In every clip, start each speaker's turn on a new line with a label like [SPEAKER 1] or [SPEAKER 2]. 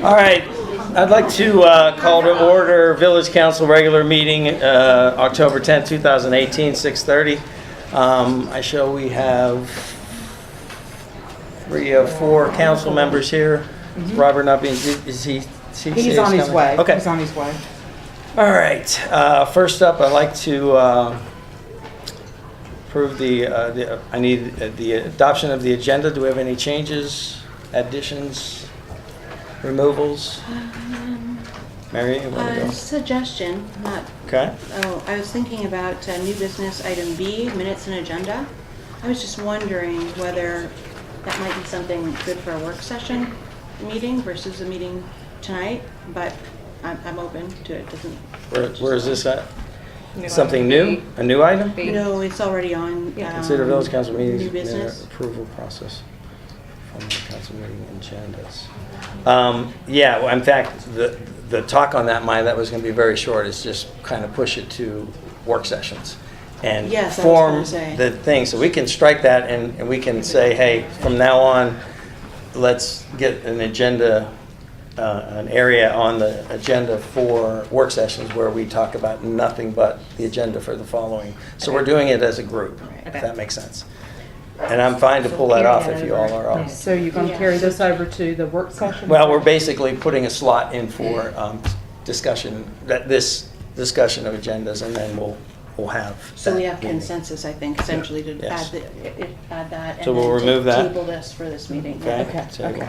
[SPEAKER 1] All right, I'd like to call to order Village Council regular meeting, October 10th, 2018, 6:30. I show we have 3 of 4 council members here. Robert not being, is he?
[SPEAKER 2] He's on his way.
[SPEAKER 1] Okay.
[SPEAKER 2] He's on his way.
[SPEAKER 1] All right, first up, I'd like to approve I need the adoption of the agenda. Do we have any changes, additions, removals? Mary, you want to go?
[SPEAKER 3] Suggestion, not.
[SPEAKER 1] Okay.
[SPEAKER 3] Oh, I was thinking about new business item B, minutes and agenda. I was just wondering whether that might be something good for a work session meeting versus a meeting tonight, but I'm open to it. Doesn't.
[SPEAKER 1] Where is this at? Something new? A new item?
[SPEAKER 3] No, it's already on.
[SPEAKER 1] Consider village council meetings.
[SPEAKER 3] New business.
[SPEAKER 1] Approval process from the council meeting agendas. Yeah, well, in fact, the talk on that, that was going to be very short, is just kind of push it to work sessions and
[SPEAKER 3] Yes, I was
[SPEAKER 1] form
[SPEAKER 3] gonna say.
[SPEAKER 1] the thing. So we can strike that and we can say, hey, from now on, let's get an agenda, an area on the agenda for work sessions where we talk about nothing but the agenda for the following. So we're doing it as a group, if that makes sense. And I'm fine to pull that off if you all are off.
[SPEAKER 2] So you're going to carry this over to the work session?
[SPEAKER 1] Well, we're basically putting a slot in for discussion, this discussion of agendas, and then we'll have.
[SPEAKER 3] So we have
[SPEAKER 1] that meeting.
[SPEAKER 3] consensus, I think, essentially to
[SPEAKER 1] Yes.
[SPEAKER 3] add that.
[SPEAKER 1] So
[SPEAKER 3] and
[SPEAKER 1] we'll
[SPEAKER 3] then
[SPEAKER 1] remove that?
[SPEAKER 3] Table this for this meeting.
[SPEAKER 1] Okay.
[SPEAKER 2] Okay,
[SPEAKER 1] Table.
[SPEAKER 2] okay.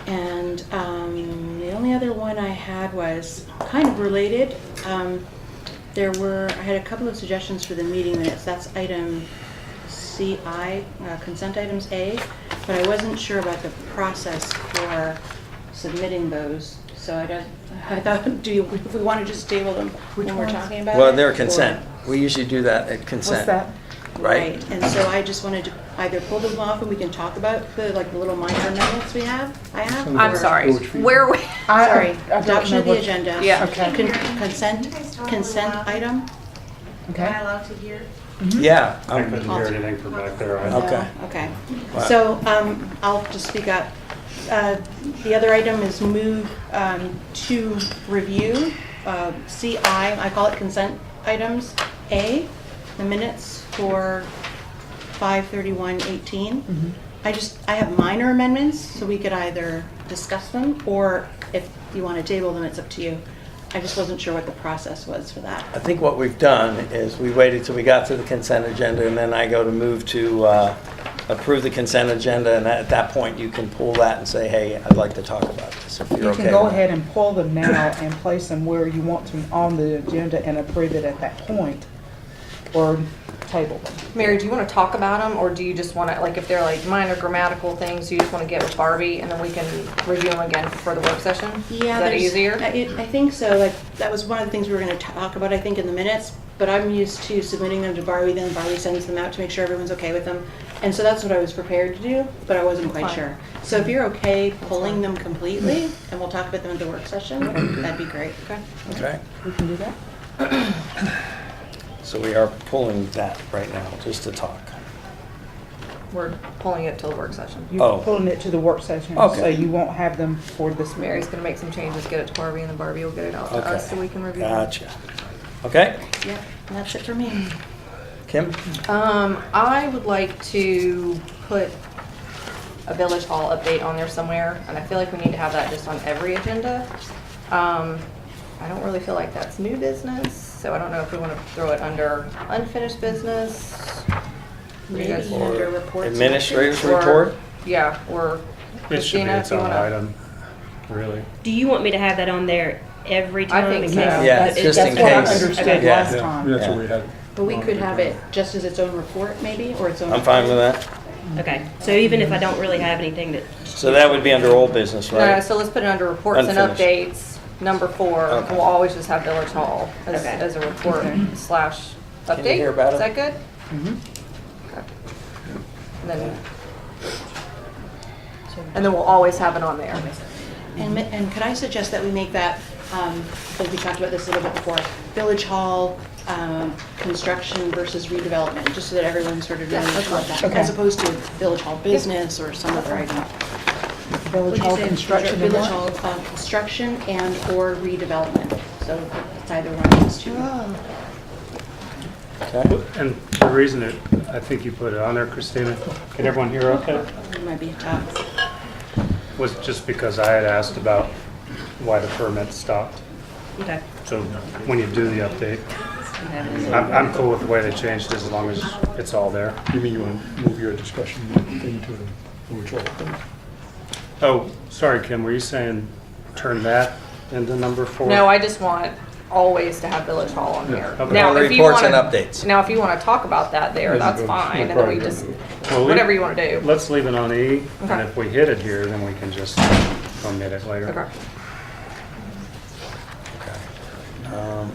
[SPEAKER 3] And the only other one I had was kind of related. I had a couple of suggestions for the meeting minutes. That's item CI, consent items A, but I wasn't sure about the process for submitting those. So I thought, if we want to just table them when we're talking about it?
[SPEAKER 1] Well, they're consent. We usually do that at consent.
[SPEAKER 2] What's that?
[SPEAKER 1] Right?
[SPEAKER 3] And so I just wanted to either pull them off and we can talk about the little minor amendments I have.
[SPEAKER 4] I'm sorry. Where are we?
[SPEAKER 3] Sorry,
[SPEAKER 2] I don't
[SPEAKER 3] adoption
[SPEAKER 2] know
[SPEAKER 3] of the
[SPEAKER 2] what-
[SPEAKER 3] agenda.
[SPEAKER 4] Yeah.
[SPEAKER 2] Okay.
[SPEAKER 3] Consent item.
[SPEAKER 2] Okay.
[SPEAKER 5] allowed to hear?
[SPEAKER 1] Yeah.
[SPEAKER 6] I couldn't hear anything from back there.
[SPEAKER 1] Okay.
[SPEAKER 3] Okay.
[SPEAKER 1] Wow.
[SPEAKER 3] So I'll just speak up. The other item is move to review CI, I call it consent items A, the minutes for 5/31/18. I have minor amendments, so we could either discuss them, or if you want to table them, it's up to you. I just wasn't sure what the process was for that.
[SPEAKER 1] I think what we've done is we waited till we got to the consent agenda, and then I go to move to approve the consent agenda, and at that point, you can pull that and say, hey, I'd like to talk about this, if you're
[SPEAKER 2] You
[SPEAKER 1] okay
[SPEAKER 2] can go
[SPEAKER 1] with
[SPEAKER 2] ahead
[SPEAKER 1] that.
[SPEAKER 2] and pull them now and place them where you want them on the agenda and approve it at that point, or table them.
[SPEAKER 4] Mary, do you want to talk about them, or do you just want to, if they're minor grammatical things, you just want to get with Barbie and then we can review them again for the work session?
[SPEAKER 3] Yeah,
[SPEAKER 4] Is that easier?
[SPEAKER 3] I think so. That was one of the things we were going to talk about, I think, in the minutes. But I'm used to submitting them to Barbie, then Barbie sends them out to make sure everyone's okay with them. And so that's what I was prepared to do, but I wasn't quite
[SPEAKER 4] Fine.
[SPEAKER 3] sure. So if you're okay pulling them completely, and we'll talk about them at the work session, that'd be great. Okay.
[SPEAKER 1] Okay,
[SPEAKER 2] We can do that?
[SPEAKER 1] so we are pulling that right now, just to talk.
[SPEAKER 4] We're pulling it till the work session.
[SPEAKER 1] Oh.
[SPEAKER 2] You're pulling it to the work session,
[SPEAKER 1] Okay.
[SPEAKER 2] so you won't have them for this
[SPEAKER 4] Mary's
[SPEAKER 2] meeting.
[SPEAKER 4] going to make some changes, get it to Barbie, and then Barbie will get it out to
[SPEAKER 1] Okay.
[SPEAKER 4] us so we can review them.
[SPEAKER 1] Gotcha. Okay,
[SPEAKER 3] Yeah, and that's it for me.
[SPEAKER 1] Kim?
[SPEAKER 4] I would like to put a village hall update on there somewhere, and I feel like we need to have that just on every agenda. I don't really feel like that's new business, so I don't know if we want to throw it under unfinished business. What do you guys
[SPEAKER 3] Maybe under reports. and
[SPEAKER 1] Administrator's
[SPEAKER 4] Or-
[SPEAKER 1] report?
[SPEAKER 4] Yeah, or
[SPEAKER 6] It should be
[SPEAKER 4] Christina,
[SPEAKER 6] its
[SPEAKER 4] if you
[SPEAKER 6] own
[SPEAKER 4] want to.
[SPEAKER 6] item, really.
[SPEAKER 5] Do you want me to have that on there every time?
[SPEAKER 4] think
[SPEAKER 5] in
[SPEAKER 4] so.
[SPEAKER 5] case-
[SPEAKER 1] Yeah,
[SPEAKER 2] That's-
[SPEAKER 1] just in
[SPEAKER 2] That's what I
[SPEAKER 1] case.
[SPEAKER 2] understood
[SPEAKER 1] Yeah.
[SPEAKER 2] last
[SPEAKER 6] Yeah,
[SPEAKER 2] time.
[SPEAKER 6] that's
[SPEAKER 1] Yeah.
[SPEAKER 6] what we had.
[SPEAKER 3] But we could have it just as its own report, maybe, or its own.
[SPEAKER 1] I'm fine with that.
[SPEAKER 5] Okay, so even if I don't really have anything that,
[SPEAKER 1] So that would be under old business,
[SPEAKER 4] No,
[SPEAKER 1] right?
[SPEAKER 4] so let's put it under reports and
[SPEAKER 1] Unfinished.
[SPEAKER 4] updates, number 4.
[SPEAKER 1] Okay.
[SPEAKER 4] We'll always just have village hall as,
[SPEAKER 5] Okay.
[SPEAKER 4] as a report
[SPEAKER 2] Okay.
[SPEAKER 4] slash update.
[SPEAKER 1] Can you hear about
[SPEAKER 4] Is
[SPEAKER 1] it?
[SPEAKER 4] that good?
[SPEAKER 2] Mhm.
[SPEAKER 4] Okay. And then we'll always have it on there.
[SPEAKER 3] And could I suggest that we make that, like we talked about this a little bit before, village hall, construction versus redevelopment, just so that everyone sort of knows what that,
[SPEAKER 2] Okay.
[SPEAKER 3] as opposed to village hall business or some other item.
[SPEAKER 2] Village Hall construction and
[SPEAKER 3] Village
[SPEAKER 2] what?
[SPEAKER 3] Hall construction and/or redevelopment. So it's either one of those two.
[SPEAKER 1] Okay.
[SPEAKER 6] And the reason I think you put it on there, Christina, can everyone hear okay?
[SPEAKER 3] It might be tough.
[SPEAKER 6] Was just because I had asked about why the permit stopped.
[SPEAKER 5] Okay.
[SPEAKER 6] So when you do the update, I'm cool with the way they changed it as long as it's all there.
[SPEAKER 7] You mean you want to move your discussion into the village hall thing?
[SPEAKER 6] Oh, sorry, Kim, were you saying turn that into number 4?
[SPEAKER 4] No, I just want always to have Village Hall on here.
[SPEAKER 6] Okay.
[SPEAKER 4] Now,
[SPEAKER 1] On
[SPEAKER 4] if you
[SPEAKER 1] reports and
[SPEAKER 4] wanna-
[SPEAKER 1] updates.
[SPEAKER 4] Now, if you want to talk about that there,
[SPEAKER 7] Yes,
[SPEAKER 4] that's
[SPEAKER 7] we'll-
[SPEAKER 4] fine,
[SPEAKER 7] we'll
[SPEAKER 4] and then we
[SPEAKER 7] probably
[SPEAKER 4] just,
[SPEAKER 7] do
[SPEAKER 6] Well,
[SPEAKER 4] whatever you want to do.
[SPEAKER 6] Let's leave it on E, and
[SPEAKER 4] Okay.
[SPEAKER 6] if we hit it here, then we can just omit it later.
[SPEAKER 4] Okay.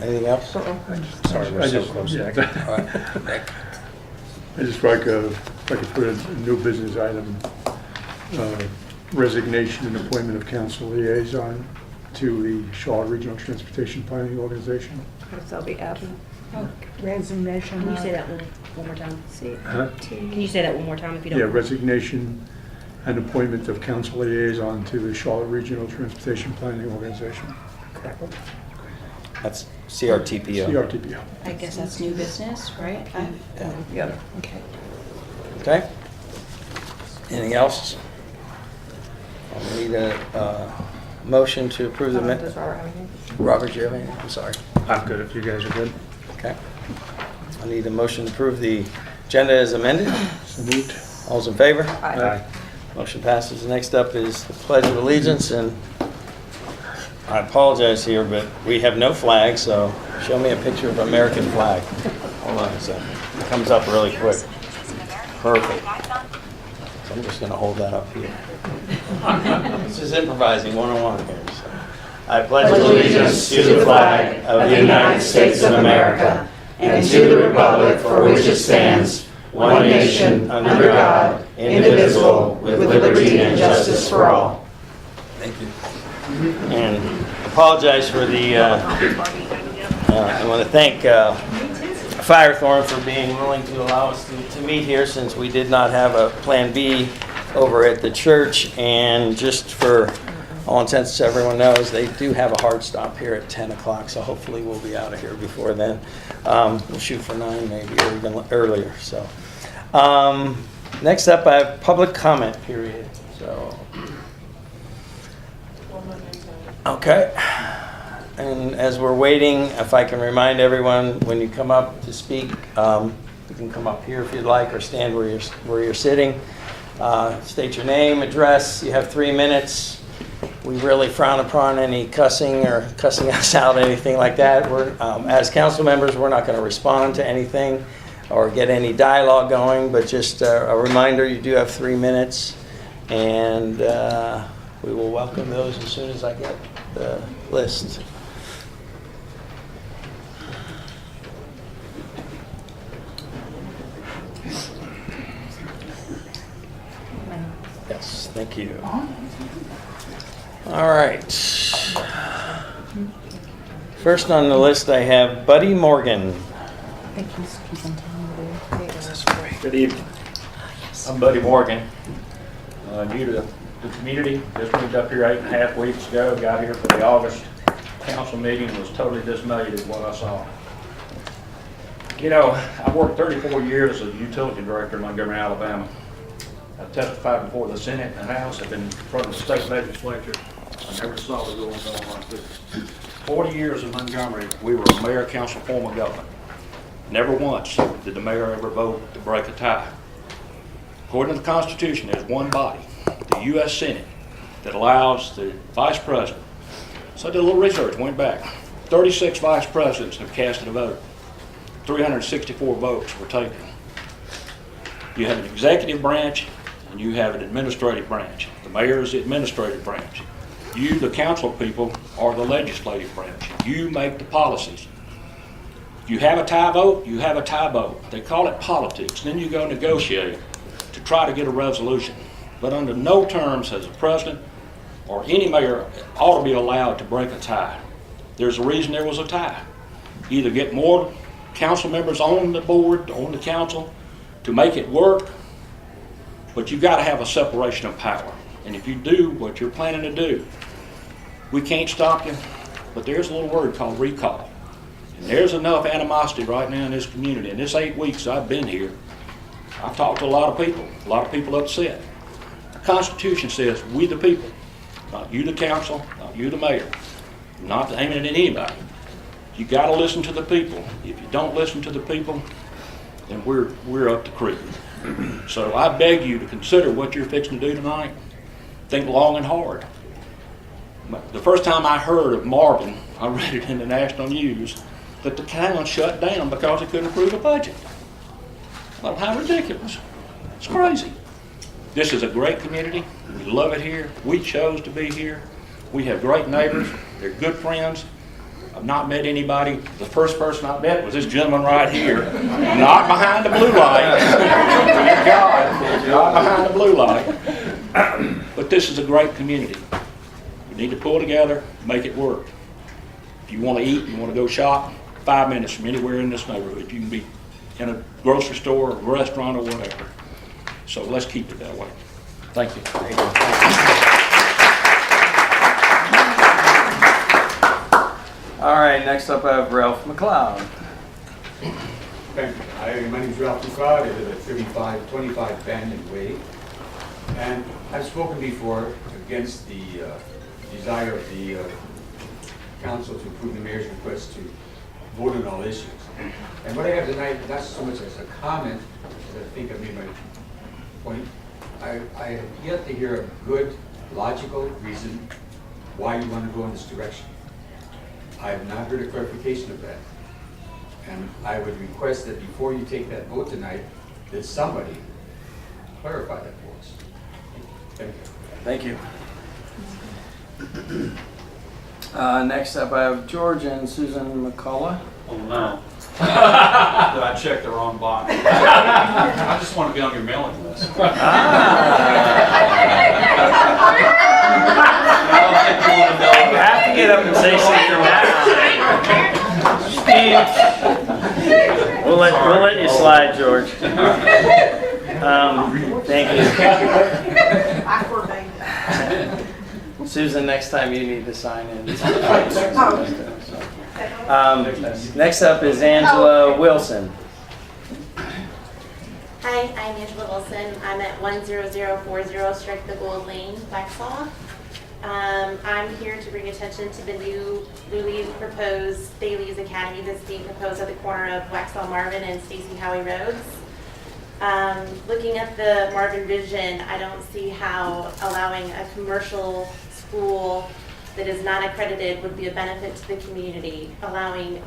[SPEAKER 1] Anything else?
[SPEAKER 6] Sorry, we're
[SPEAKER 7] I
[SPEAKER 6] so
[SPEAKER 7] just-
[SPEAKER 6] close.
[SPEAKER 7] yeah.
[SPEAKER 1] All right. Nick?
[SPEAKER 7] I just like, if I could put a new business item, resignation and appointment of council liaison to the Charlotte Regional Transportation Planning Organization.
[SPEAKER 4] That'll be F.
[SPEAKER 2] Resignation.
[SPEAKER 5] Can you say that one more time?
[SPEAKER 7] Huh?
[SPEAKER 5] Can you say that one more time if you don't?
[SPEAKER 7] Yeah, resignation and appointment of council liaison to the Charlotte Regional Transportation Planning Organization.
[SPEAKER 1] That's CRTPO.
[SPEAKER 7] CRTPO.
[SPEAKER 3] I guess that's new business, right?
[SPEAKER 1] Yeah.
[SPEAKER 4] Yeah.
[SPEAKER 3] Okay.
[SPEAKER 1] Okay. Anything else? We need a motion to approve the
[SPEAKER 4] Does
[SPEAKER 1] minutes.
[SPEAKER 4] Robert have anything?
[SPEAKER 1] Robert, do you have anything? I'm sorry.
[SPEAKER 6] I'm good if you guys are good.
[SPEAKER 1] Okay. I need a motion to approve the agenda as amended.
[SPEAKER 7] So moved.
[SPEAKER 1] All's in favor?
[SPEAKER 4] Aye.
[SPEAKER 1] Motion passes. Next up is the Pledge of Allegiance, and I apologize here, but we have no flag, so show me a picture of American flag. Hold on a second. It comes up really quick. Perfect. So I'm just going to hold that up here. This is improvising 101 here. So. I pledge allegiance to the flag of the United States of America and to the republic for which it stands, one nation, under God, indivisible, with liberty and justice for all. Thank you. And apologize for the, I want to thank Firethorn for being willing to allow us to meet here since we did not have a Plan B over at the church. And just for all intents, everyone knows, they do have a hard stop here at 10 o'clock, so hopefully we'll be out of here before then. We'll shoot for 9 maybe, or even earlier. So, next up, I have public comment period. So, okay. And as we're waiting, if I can remind everyone, when you come up to speak, you can come up here if you'd like, or stand where you're sitting. State your name, address. You have 3 minutes. We really frown upon any cussing or cussing us out, anything like that. We're, as council members, we're not going to respond to anything or get any dialogue going, but just a reminder, you do have 3 minutes, and we will welcome those as soon as I get the list. Yes, thank you. All right. First on the list, I have Buddy Morgan.
[SPEAKER 2] I think he's on time
[SPEAKER 8] Good evening. I'm Buddy Morgan, new to the community. Just moved up here 8.5 weeks ago. Got here for the August council meeting and was totally dismayed at what I saw. You know, I've worked 34 years as a utility director in Montgomery, Alabama. I've testified before the Senate and the House. I've been in front of the state legislature. I never saw the rules going like this. 40 years in Montgomery, we were a mayor-council form of government. Never once did the mayor ever vote to break a tie. According to the Constitution, there's one body, the U.S. Senate, that allows the vice president. So I did a little research, went back. 36 vice presidents have cast a vote. 364 votes were taken. You have an executive branch and you have an administrative branch. The mayor is the administrative branch. You, the council people, are the legislative branch. You make the policies. You have a tie vote, you have a tie vote. They call it politics. Then you go negotiate to try to get a resolution. But under no terms has the president or any mayor ought to be allowed to break a tie. There's a reason there was a tie. Either get more council members on the board, on the council, to make it work, but you got to have a separation of power. And if you do what you're planning to do, we can't stop you, but there's a little word called recall. And there's enough animosity right now in this community. In this 8 weeks I've been here, I've talked to a lot of people upset. The Constitution says, we the people, not you the council, not you the mayor, not aiming at anybody. You got to listen to the people. If you don't listen to the people, then we're up the creek. So I beg you to consider what you're fixing to do tonight. Think long and hard. The first time I heard of Marvin, I read it in the national news, that the town shut down because it couldn't approve a budget. Well, how ridiculous. It's crazy. This is a great community. We love it here. We chose to be here. We have great neighbors. They're good friends. I've not met anybody. The first person I met was this gentleman right here. Not behind the blue light. Thank God. Not behind the blue light. But this is a great community. We need to pull together, make it work. If you want to eat, you want to go shop, 5 minutes from anywhere in this neighborhood. You can be in a grocery store, a restaurant, or whatever. So let's keep it that way. Thank you.
[SPEAKER 1] All right, next up I have Ralph McLeod.
[SPEAKER 9] Thank you. My name is Ralph McLeod. I live at 3525 Banyan Way. And I've spoken before against the desire of the council to approve the mayor's request to vote on all issues. And what I have tonight, not so much as a comment, as I think I made my point, I have yet to hear a good, logical reason why you want to go in this direction. I have not heard a clarification of that. And I would request that before you take that vote tonight, that somebody clarify that for us. Thank you.
[SPEAKER 1] Thank you. Next up I have George and Susan McCullough.
[SPEAKER 10] Oh no. I checked the wrong box. I just want to be on your mailing list. I don't think you want to know.
[SPEAKER 1] You have to get up and say something dramatic. We'll let you slide, George. Thank you. Susan, next time you need to sign in. Next up is Angela Wilson.
[SPEAKER 11] Hi, I'm Angela Wilson. I'm at 10040 Strike the Gold Lane, Waxhaw. I'm here to bring attention to the newly proposed Thales Academy that's being proposed at the corner of Waxhaw Marvin and Stacy Howie Roads. Looking at the Marvin vision, I don't see how allowing a commercial school that is not accredited would be a benefit to the community. Allowing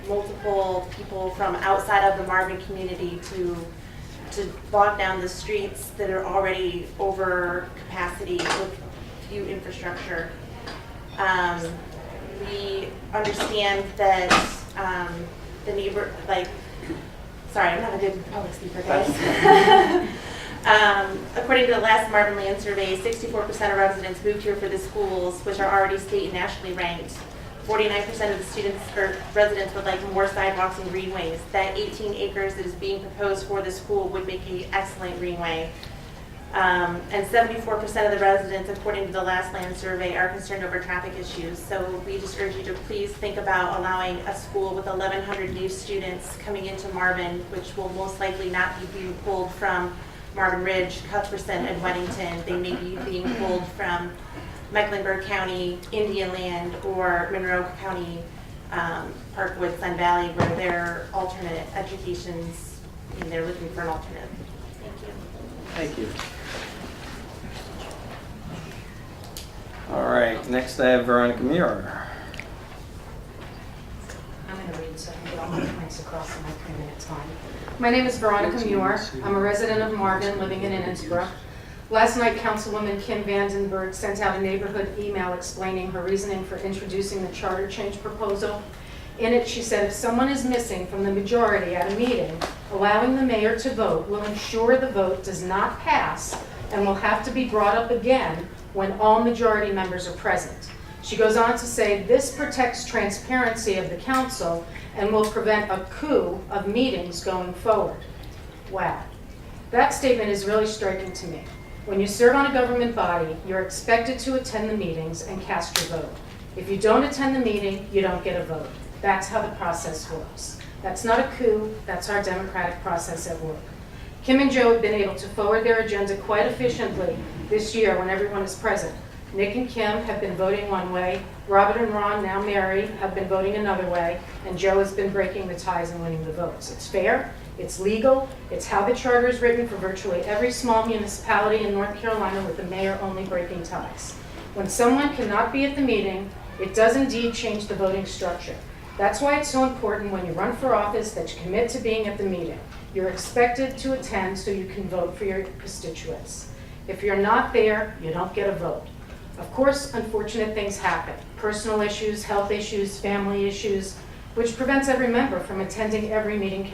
[SPEAKER 11] multiple people from outside of the Marvin community to walk down the streets that are already over capacity with few infrastructure. We understand that the neighbor, sorry, I'm not a good public speaker, guys. According to the last Marvin Land Survey, 64% of residents moved here for the schools, which are already state and nationally ranked. 49% of the students or residents would like more sidewalks and greenways. That 18 acres that is being proposed for the school would make an excellent greenway. And 74% of the residents, according to the last land survey, are concerned over traffic issues. So we just urge you to please think about allowing a school with 1,100 new students coming into Marvin, which will most likely not be being pulled from Marvin Ridge, Cuthbertson, and Weddington. They may be being pulled from Mecklenburg County, Indian Land, or Monroe County, Parkwood, Sun Valley, where their alternate educations, and they're looking for an alternate. Thank you.
[SPEAKER 1] Thank you. All right, next I have Veronica Muir.
[SPEAKER 12] I'm going to read so I can get all my points across in my 3 minutes time. My name is Veronica Muir. I'm a resident of Marvin, living in Innsbruck. Last night, Councilwoman Kim Vandenberg sent out a neighborhood email explaining her reasoning for introducing the charter change proposal. In it, she said, if someone is missing from the majority at a meeting, allowing the mayor to vote will ensure the vote does not pass and will have to be brought up again when all majority members are present. She goes on to say, this protects transparency of the council and will prevent a coup of meetings going forward. Wow. That statement is really striking to me. When you serve on a government body, you're expected to attend the meetings and cast your vote. If you don't attend the meeting, you don't get a vote. That's how the process works. That's not a coup, that's our democratic process at work. Kim and Joe have been able to forward their agenda quite efficiently this year when everyone is present. Nick and Kim have been voting one way, Robert and Ron, now Mary, have been voting another way, and Joe has been breaking the ties and winning the votes. It's fair, it's legal, it's how the charter is written for virtually every small municipality in North Carolina with the mayor only breaking ties. When someone cannot be at the meeting, it does indeed change the voting structure. That's why it's so important when you run for office that you commit to being at the meeting. You're expected to attend so you can vote for your constituents. If you're not there, you don't get a vote. Of course, unfortunate things happen. Personal issues, health issues, family issues, which prevents every member from attending every meeting.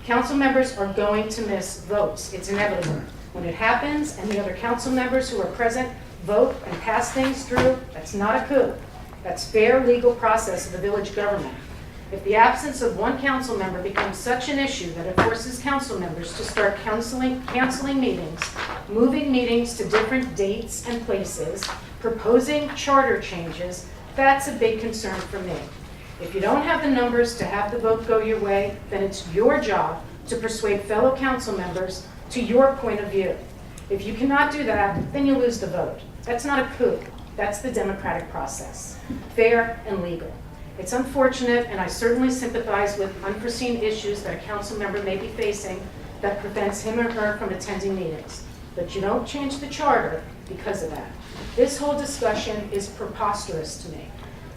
[SPEAKER 12] Council members are going to miss votes. It's inevitable. When it happens and the other council members who are present vote and pass things through, that's not a coup. That's fair legal process of the village government. If the absence of one council member becomes such an issue that it forces council members to start canceling meetings, moving meetings to different dates and places, proposing charter changes, that's a big concern for me. If you don't have the numbers to have the vote go your way, then it's your job to persuade fellow council members to your point of view. If you cannot do that, then you lose the vote. That's not a coup. That's the democratic process. Fair and legal. It's unfortunate, and I certainly sympathize with unforeseen issues that a council member may be facing that prevents him or her from attending meetings. But you don't change the charter because of that. This whole discussion is preposterous to me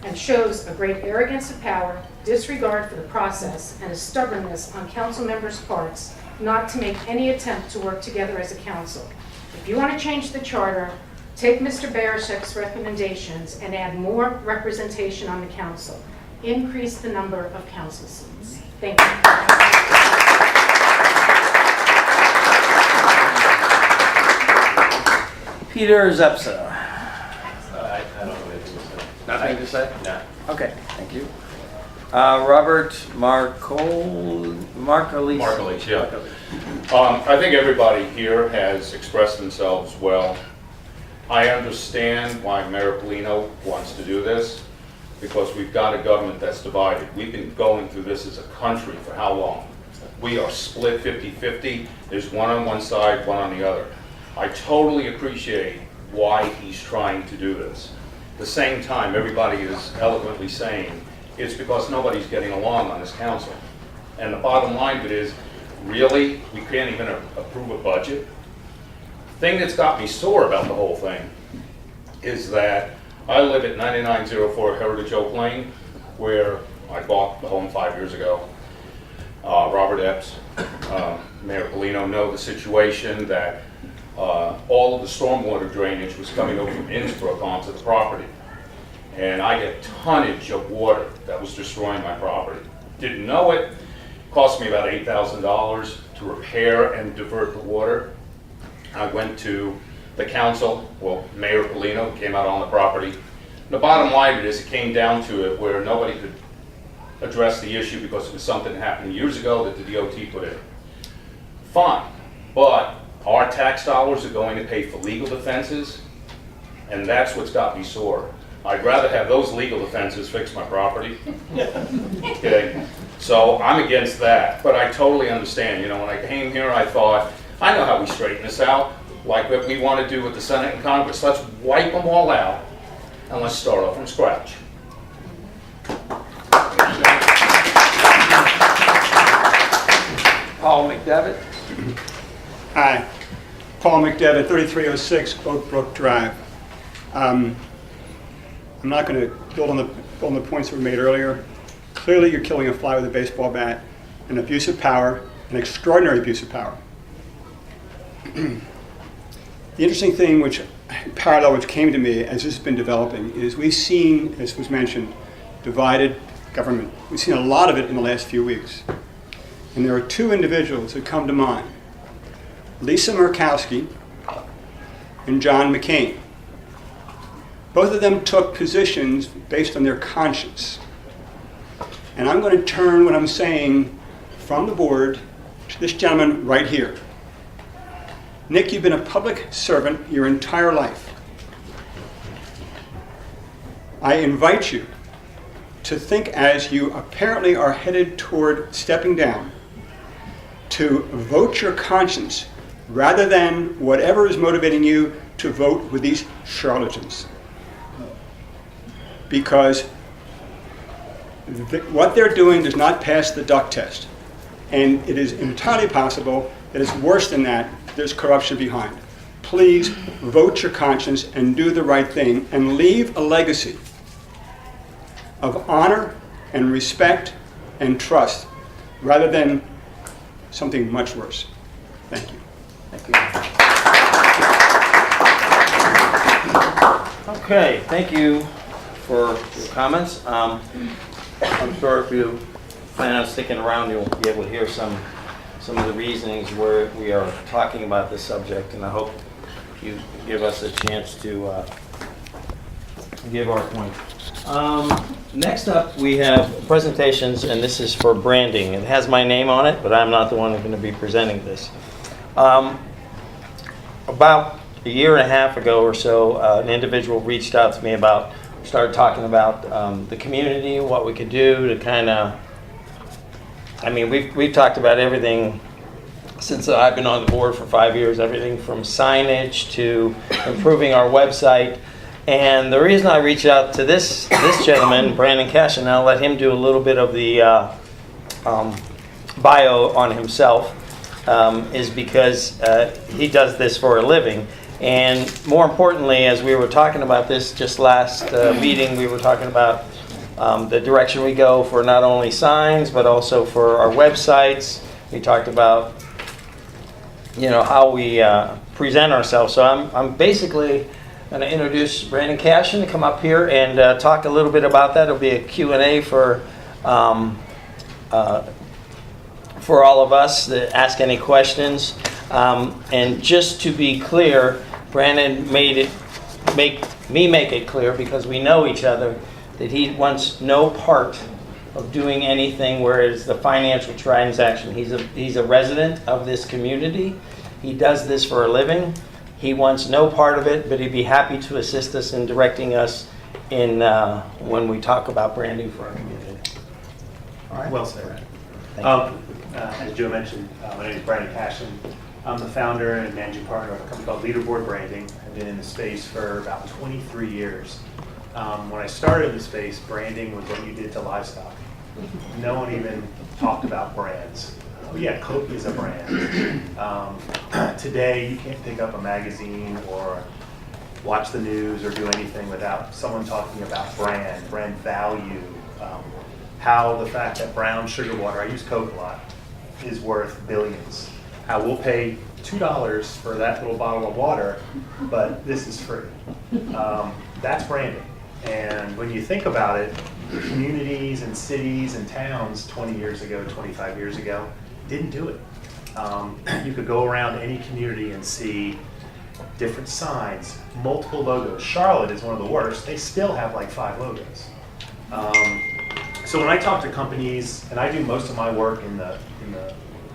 [SPEAKER 12] and shows a great arrogance of power, disregard for the process, and a stubbornness on council members' parts not to make any attempt to work together as a council. If you want to change the charter, take Mr. Barashek's recommendations and add more representation on the council. Increase the number of council seats. Thank you.
[SPEAKER 1] Peter Zepsa.
[SPEAKER 13] I don't know anything to say.
[SPEAKER 1] Nothing to say?
[SPEAKER 13] No.
[SPEAKER 1] Okay, thank you. Robert Marcolich.
[SPEAKER 14] Marcolich, yeah. I think everybody here has expressed themselves well. I understand why Mayor Polino wants to do this, because we've got a government that's divided. We've been going through this as a country for how long? We are split 50-50. There's one on one side, one on the other. I totally appreciate why he's trying to do this. At the same time, everybody is eloquently saying it's because nobody's getting along on this council. And the bottom line of it is, really, we can't even approve a budget? The thing that's got me sore about the whole thing is that I live at 9904 Heritage Oak Lane, where I bought the home 5 years ago. Robert Epps, Mayor Polino know the situation that all of the stormwater drainage was coming over from Innsbrook onto the property. And I get tonnage of water that was destroying my property. Didn't know it. Cost me about $8,000 to repair and divert the water. I went to the council, well, Mayor Polino came out on the property. The bottom line of it is it came down to it where nobody could address the issue because it was something that happened years ago that the DOT put in. Fine, but our tax dollars are going to pay for legal defenses, and that's what's got me sore. I'd rather have those legal defenses fix my property. Okay, so I'm against that, but I totally understand. You know, when I came here, I thought, I know how we straighten this out, like what we want to do with the Senate and Congress. Let's wipe them all out, and let's start off from scratch.
[SPEAKER 1] Paul McDevitt.
[SPEAKER 7] Hi, Paul McDevitt, 3306 Oak Brook Drive. I'm not going to build on the points that were made earlier. Clearly, you're killing a fly with a baseball bat. An abuse of power, an extraordinary abuse of power. The interesting thing, which came to me as this has been developing, is we've seen, as was mentioned, divided government. We've seen a lot of it in the last few weeks. And there are two individuals that come to mind. Lisa Murkowski and John McCain. Both of them took positions based on their conscience. And I'm going to turn what I'm saying from the board to this gentleman right here. Nick, you've been a public servant your entire life. I invite you to think, as you apparently are headed toward stepping down, to vote your conscience rather than whatever is motivating you to vote with these charlatans. Because what they're doing does not pass the duck test. And it is entirely possible that it's worse than that. There's corruption behind. Please vote your conscience and do the right thing and leave a legacy of honor and respect and trust rather than something much worse. Thank you.
[SPEAKER 1] Thank you. Okay, thank you for your comments. I'm sure if you plan on sticking around, you'll be able to hear some of the reasonings where we are talking about this subject, and I hope you give us a chance to give our point. Next up, we have presentations, and this is for branding. It has my name on it, but I'm not the one who's going to be presenting this. About a year and a half ago or so, an individual reached out to me started talking about the community, what we could do to kind of, we've talked about everything since I've been on the board for 5 years, everything from signage to improving our website. And the reason I reached out to this gentleman, Brandon Cash, and I'll let him do a little bit of the bio on himself, is because he does this for a living. And more importantly, as we were talking about this just last meeting, we were talking about the direction we go for not only signs, but also for our websites. We talked about, how we present ourselves. So I'm basically going to introduce Brandon Cashin to come up here and talk a little bit about that. It'll be a Q&A for all of us to ask any questions. And just to be clear, Brandon make it clear, because we know each other, that he wants no part of doing anything where it's the financial transaction. He's a resident of this community. He does this for a living. He wants no part of it, but he'd be happy to assist us in directing us in when we talk about branding for our community.
[SPEAKER 15] All right. Well said.
[SPEAKER 1] Thank you.
[SPEAKER 15] As Joe mentioned, my name is Brandon Cashin. I'm the founder and managing partner of a company called Leaderboard Branding. I've been in the space for about 23 years. When I started in the space, branding was what you did to livestock. No one even talked about brands. Oh yeah, Coke is a brand. Today, you can't pick up a magazine or watch the news or do anything without someone talking about brand value, how the fact that brown sugar water, I use Coke a lot, is worth billions. How we'll pay $2 for that little bottle of water, but this is free. That's branding. And when you think about it, communities and cities and towns 20 years ago, 25 years ago, didn't do it. You could go around any community and see different signs, multiple logos. Charlotte is one of the worst. They still have like 5 logos. So when I talk to companies, and I do most of my work in the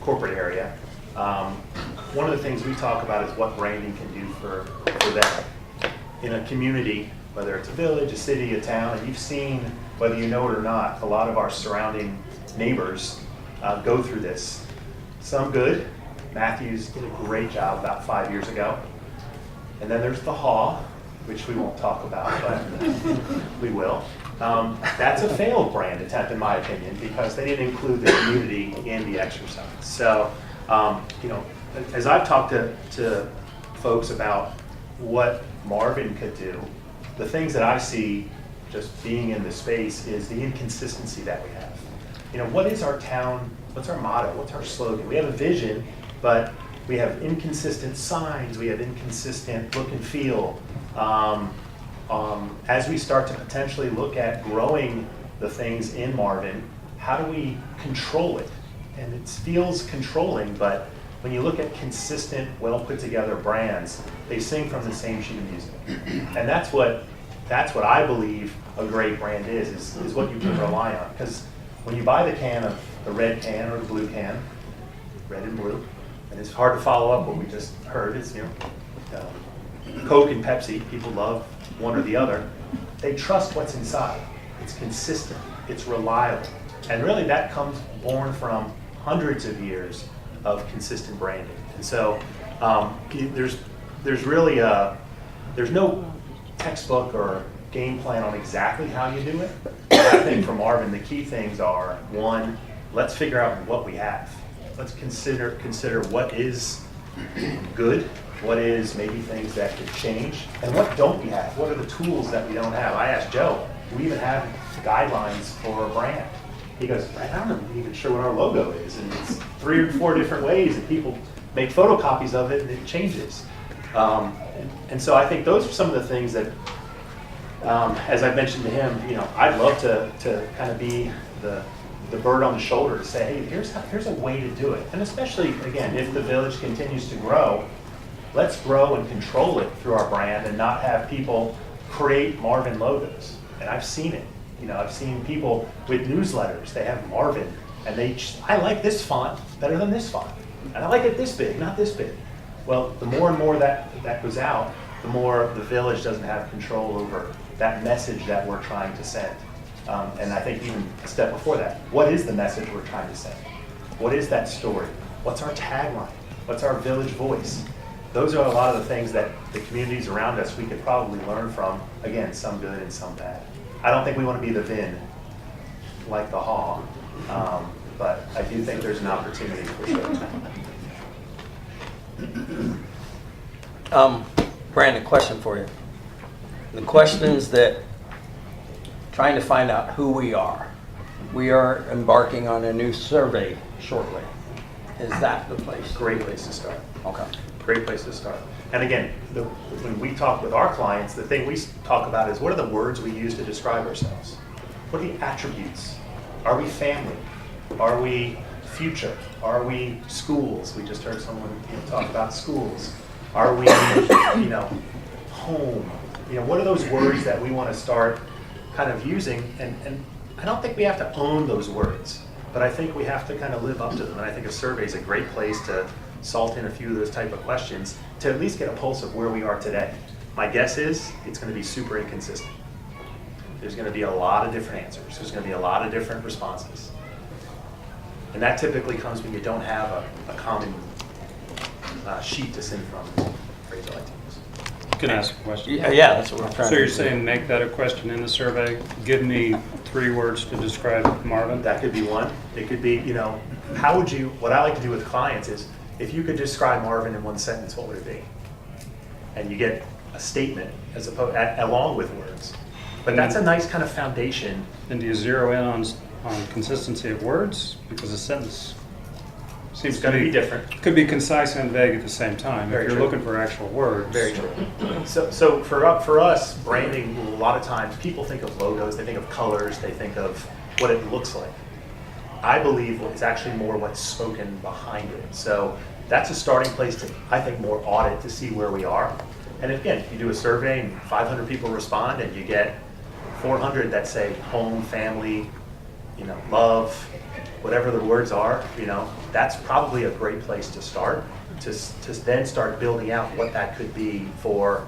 [SPEAKER 15] corporate area, one of the things we talk about is what branding can do for them. In a community, whether it's a village, a city, a town, and you've seen, whether you know it or not, a lot of our surrounding neighbors go through this. Some good. Matthews did a great job about 5 years ago. And then there's the Haw, which we won't talk about, but we will. That's a failed brand attempt, in my opinion, because they didn't include the community in the exercise. So, as I've talked to folks about what Marvin could do, the things that I see just being in the space is the inconsistency that we have. What is our town? What's our motto? What's our slogan? We have a vision, but we have inconsistent signs. We have inconsistent look and feel. As we start to potentially look at growing the things in Marvin, how do we control it? And it feels controlling, but when you look at consistent, well put together brands, they sing from the same sheet of music. And that's what I believe a great brand is what you can rely on. Because when you buy the red can or the blue can, red and blue, and it's hard to follow up what we just heard, is, Coke and Pepsi, people love one or the other. They trust what's inside. It's consistent, it's reliable. And really that comes born from hundreds of years of consistent branding. And so there's really there's no textbook or game plan on exactly how you do it. But I think for Marvin, the key things are, one, let's figure out what we have. Let's consider what is good, what is maybe things that could change, and what don't we have? What are the tools that we don't have? I asked Joe, do we even have guidelines for a brand? He goes, I'm not even sure what our logo is, and it's 3 or 4 different ways, and people make photocopies of it, and it changes. And so I think those are some of the things that, as I mentioned to him, I'd love to kind of be the bird on the shoulder to say, hey, here's a way to do it. And especially, again, if the village continues to grow, let's grow and control it through our brand and not have people create Marvin logos. And I've seen it. I've seen people with newsletters, they have Marvin, and I like this font better than this font. And I like it this big, not this big. Well, the more and more that goes out, the more the village doesn't have control over that message that we're trying to send. And I think even a step before that, what is the message we're trying to send? What is that story? What's our tagline? What's our village voice? Those are a lot of the things that the communities around us we could probably learn from. Again, some good and some bad. I don't think we want to be the Vin, like the Haw, but I do think there's an opportunity for sure.
[SPEAKER 1] Brandon, question for you. The question is that trying to find out who we are. We are embarking on a new survey shortly. Is that the place?
[SPEAKER 15] Great place to start.
[SPEAKER 1] Okay.
[SPEAKER 15] Great place to start. And again, when we talk with our clients, the thing we talk about is what are the words we use to describe ourselves? What are the attributes? Are we family? Are we future? Are we schools? We just heard someone talk about schools. Are we, home? What are those words that we want to start kind of using? And I don't think we have to own those words, but I think we have to kind of live up to them. And I think a survey is a great place to salt in a few of those type of questions to at least get a pulse of where we are today. My guess is it's going to be super inconsistent. There's going to be a lot of different answers. There's going to be a lot of different responses. And that typically comes when you don't have a common sheet to send from, phrase I like to use.
[SPEAKER 6] Can I ask a question?
[SPEAKER 1] Yeah, that's what we're trying to do.
[SPEAKER 6] So you're saying make that a question in the survey? Give me 3 words to describe Marvin?
[SPEAKER 15] That could be one. It could be, how would you, what I like to do with clients is, if you could describe Marvin in 1 sentence, what would it be? And you get a statement as opposed along with words. But that's a nice kind of foundation.
[SPEAKER 6] And do you zero in on consistency of words? Because a sentence seems
[SPEAKER 15] going to be different.
[SPEAKER 6] Could be concise and vague at the same time.
[SPEAKER 15] Very
[SPEAKER 6] if you're
[SPEAKER 15] true.
[SPEAKER 6] looking for actual words.
[SPEAKER 15] Very true. So for us, branding, a lot of times people think of logos, they think of colors, they think of what it looks like. I believe it's actually more what's spoken behind it. So that's a starting place to, I think, more audit to see where we are. And again, you do a survey and 500 people respond and you get 400 that say home, family, love, whatever the words are, that's probably a great place to start, to then start building out what that could be for,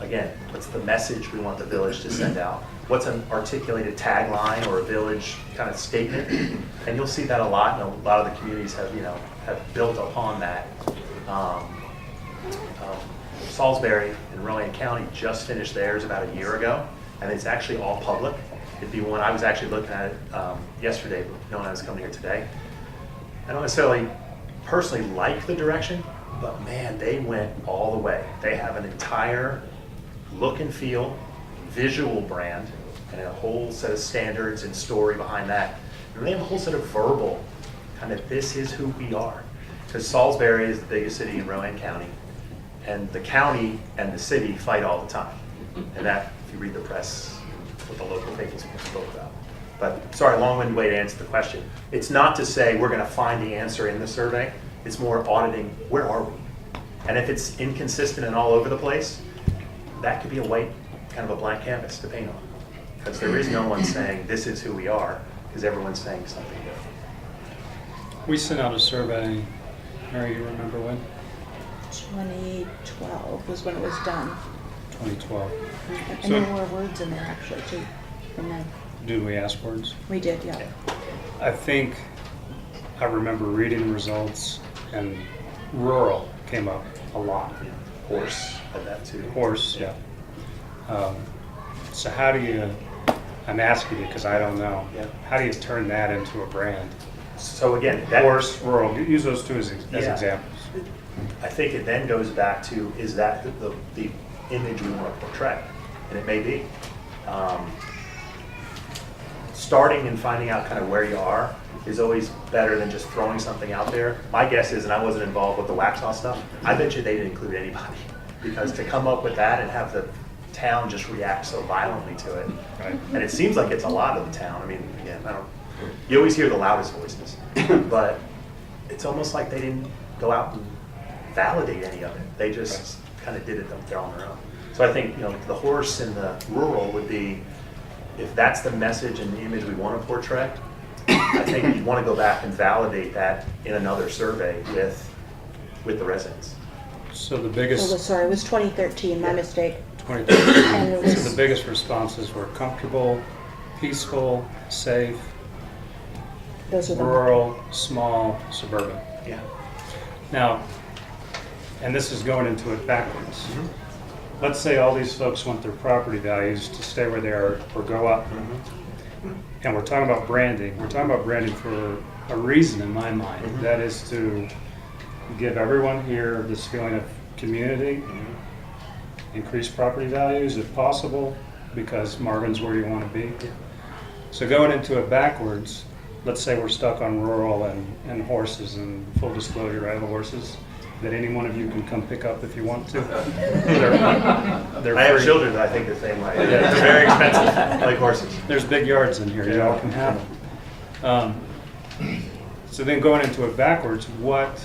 [SPEAKER 15] again, what's the message we want the village to send out? What's an articulated tagline or a village kind of statement? And you'll see that a lot, and a lot of the communities have built upon that. Salisbury in Rowan County just finished theirs about a year ago, and it's actually all public. It'd be one I was actually looking at it yesterday, but knowing I was coming here today. I don't necessarily personally like the direction, but man, they went all the way. They have an entire look and feel, visual brand, and a whole set of standards and story behind that. And they have a whole set of verbal, kind of this is who we are. Because Salisbury is the biggest city in Rowan County, and the county and the city fight all the time. And that, if you read the press, what the local papers spoke about. But sorry, long-winded way to answer the question. It's not to say we're going to find the answer in the survey. It's more auditing, where are we? And if it's inconsistent and all over the place, that could be a white, kind of a blank canvas to paint on. Because there is no one saying this is who we are, because everyone's saying something different.
[SPEAKER 6] We sent out a survey Mary, you remember when?
[SPEAKER 3] 2012 was when it was done.
[SPEAKER 6] 2012.
[SPEAKER 3] And
[SPEAKER 6] So-
[SPEAKER 3] there were words in there actually too. And then
[SPEAKER 6] Did we ask words?
[SPEAKER 3] we did, yeah.
[SPEAKER 6] I think I remember reading the results, and rural came up a lot.
[SPEAKER 15] Horse had that too.
[SPEAKER 6] Horse, yeah. So how do you, I'm asking you because I don't know,
[SPEAKER 15] Yeah.
[SPEAKER 6] how do you turn that into a brand?
[SPEAKER 15] So again, that
[SPEAKER 6] Horse, rural, use those two as
[SPEAKER 15] Yeah.
[SPEAKER 6] examples.
[SPEAKER 15] I think it then goes back to, is that the image we want to portray? And it may be. Starting and finding out kind of where you are is always better than just throwing something out there. My guess is, and I wasn't involved with the Waxhaw stuff, I bet you they didn't include anybody. Because to come up with that and have the town just react so violently to it,
[SPEAKER 6] Right.
[SPEAKER 15] and it seems like it's a lot of the town. I mean, again, you always hear the loudest voices, but it's almost like they didn't go out and validate any of it. They just kind of did it on their own. So I think, the horse and the rural would be, if that's the message and the image we want to portray, I think you'd want to go back and validate that in another survey with the residents.
[SPEAKER 6] So the
[SPEAKER 3] Oh,
[SPEAKER 6] biggest,
[SPEAKER 3] sorry, it was 2013, my mistake.
[SPEAKER 6] 2013,
[SPEAKER 3] And it was-
[SPEAKER 6] so the biggest responses were comfortable, peaceful, safe,
[SPEAKER 3] Those are the.
[SPEAKER 6] rural, small, suburban.
[SPEAKER 15] Yeah.
[SPEAKER 6] Now, and this is going into it backwards. Let's say all these folks want their property values to stay where they are or go up. And we're talking about branding. We're talking about branding for a reason in my mind. That is to give everyone here this feeling of community, increase property values if possible, because Marvin's where you want to be. So going into it backwards, let's say we're stuck on rural and horses, and full disclosure, I have horses that any one of you can come pick up if you want to. They're
[SPEAKER 15] I have
[SPEAKER 6] free.
[SPEAKER 15] children that I think the same way. They're very expensive, like horses.
[SPEAKER 6] There's big yards in here, you all can have them. So then going into it backwards, what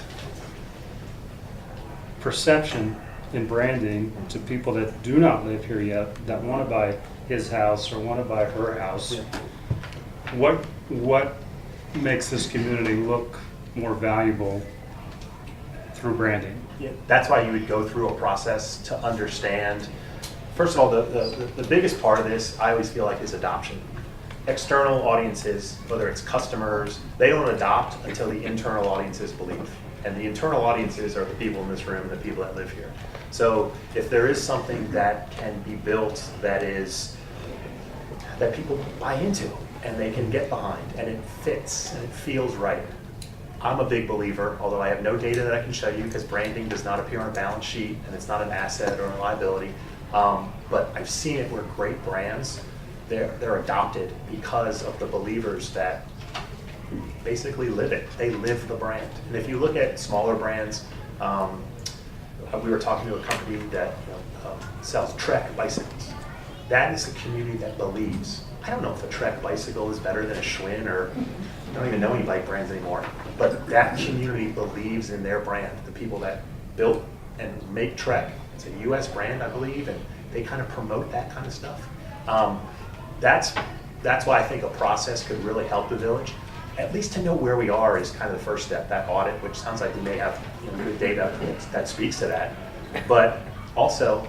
[SPEAKER 6] perception in branding to people that do not live here yet, that want to buy his house or want to buy her house, what makes this community look more valuable through branding?
[SPEAKER 15] Yeah, that's why you would go through a process to understand. First of all, the biggest part of this, I always feel like, is adoption. External audiences, whether it's customers, they don't adopt until the internal audiences believe. And the internal audiences are the people in this room and the people that live here. So if there is something that can be built that people buy into and they can get behind and it fits and it feels right, I'm a big believer, although I have no data that I can show you because branding does not appear on a balance sheet and it's not an asset or a liability. But I've seen it where great brands, they're adopted because of the believers that basically live it. They live the brand. And if you look at smaller brands, we were talking to a company that sells Trek bicycles. That is a community that believes. I don't know if a Trek bicycle is better than a Schwinn, or I don't even know any bike brands anymore. But that community believes in their brand. The people that built and make Trek, it's a U.S. brand, I believe, and they kind of promote that kind of stuff. That's why I think a process could really help the village. At least to know where we are is kind of the first step, that audit, which sounds like we may have good data that speaks to that. But also,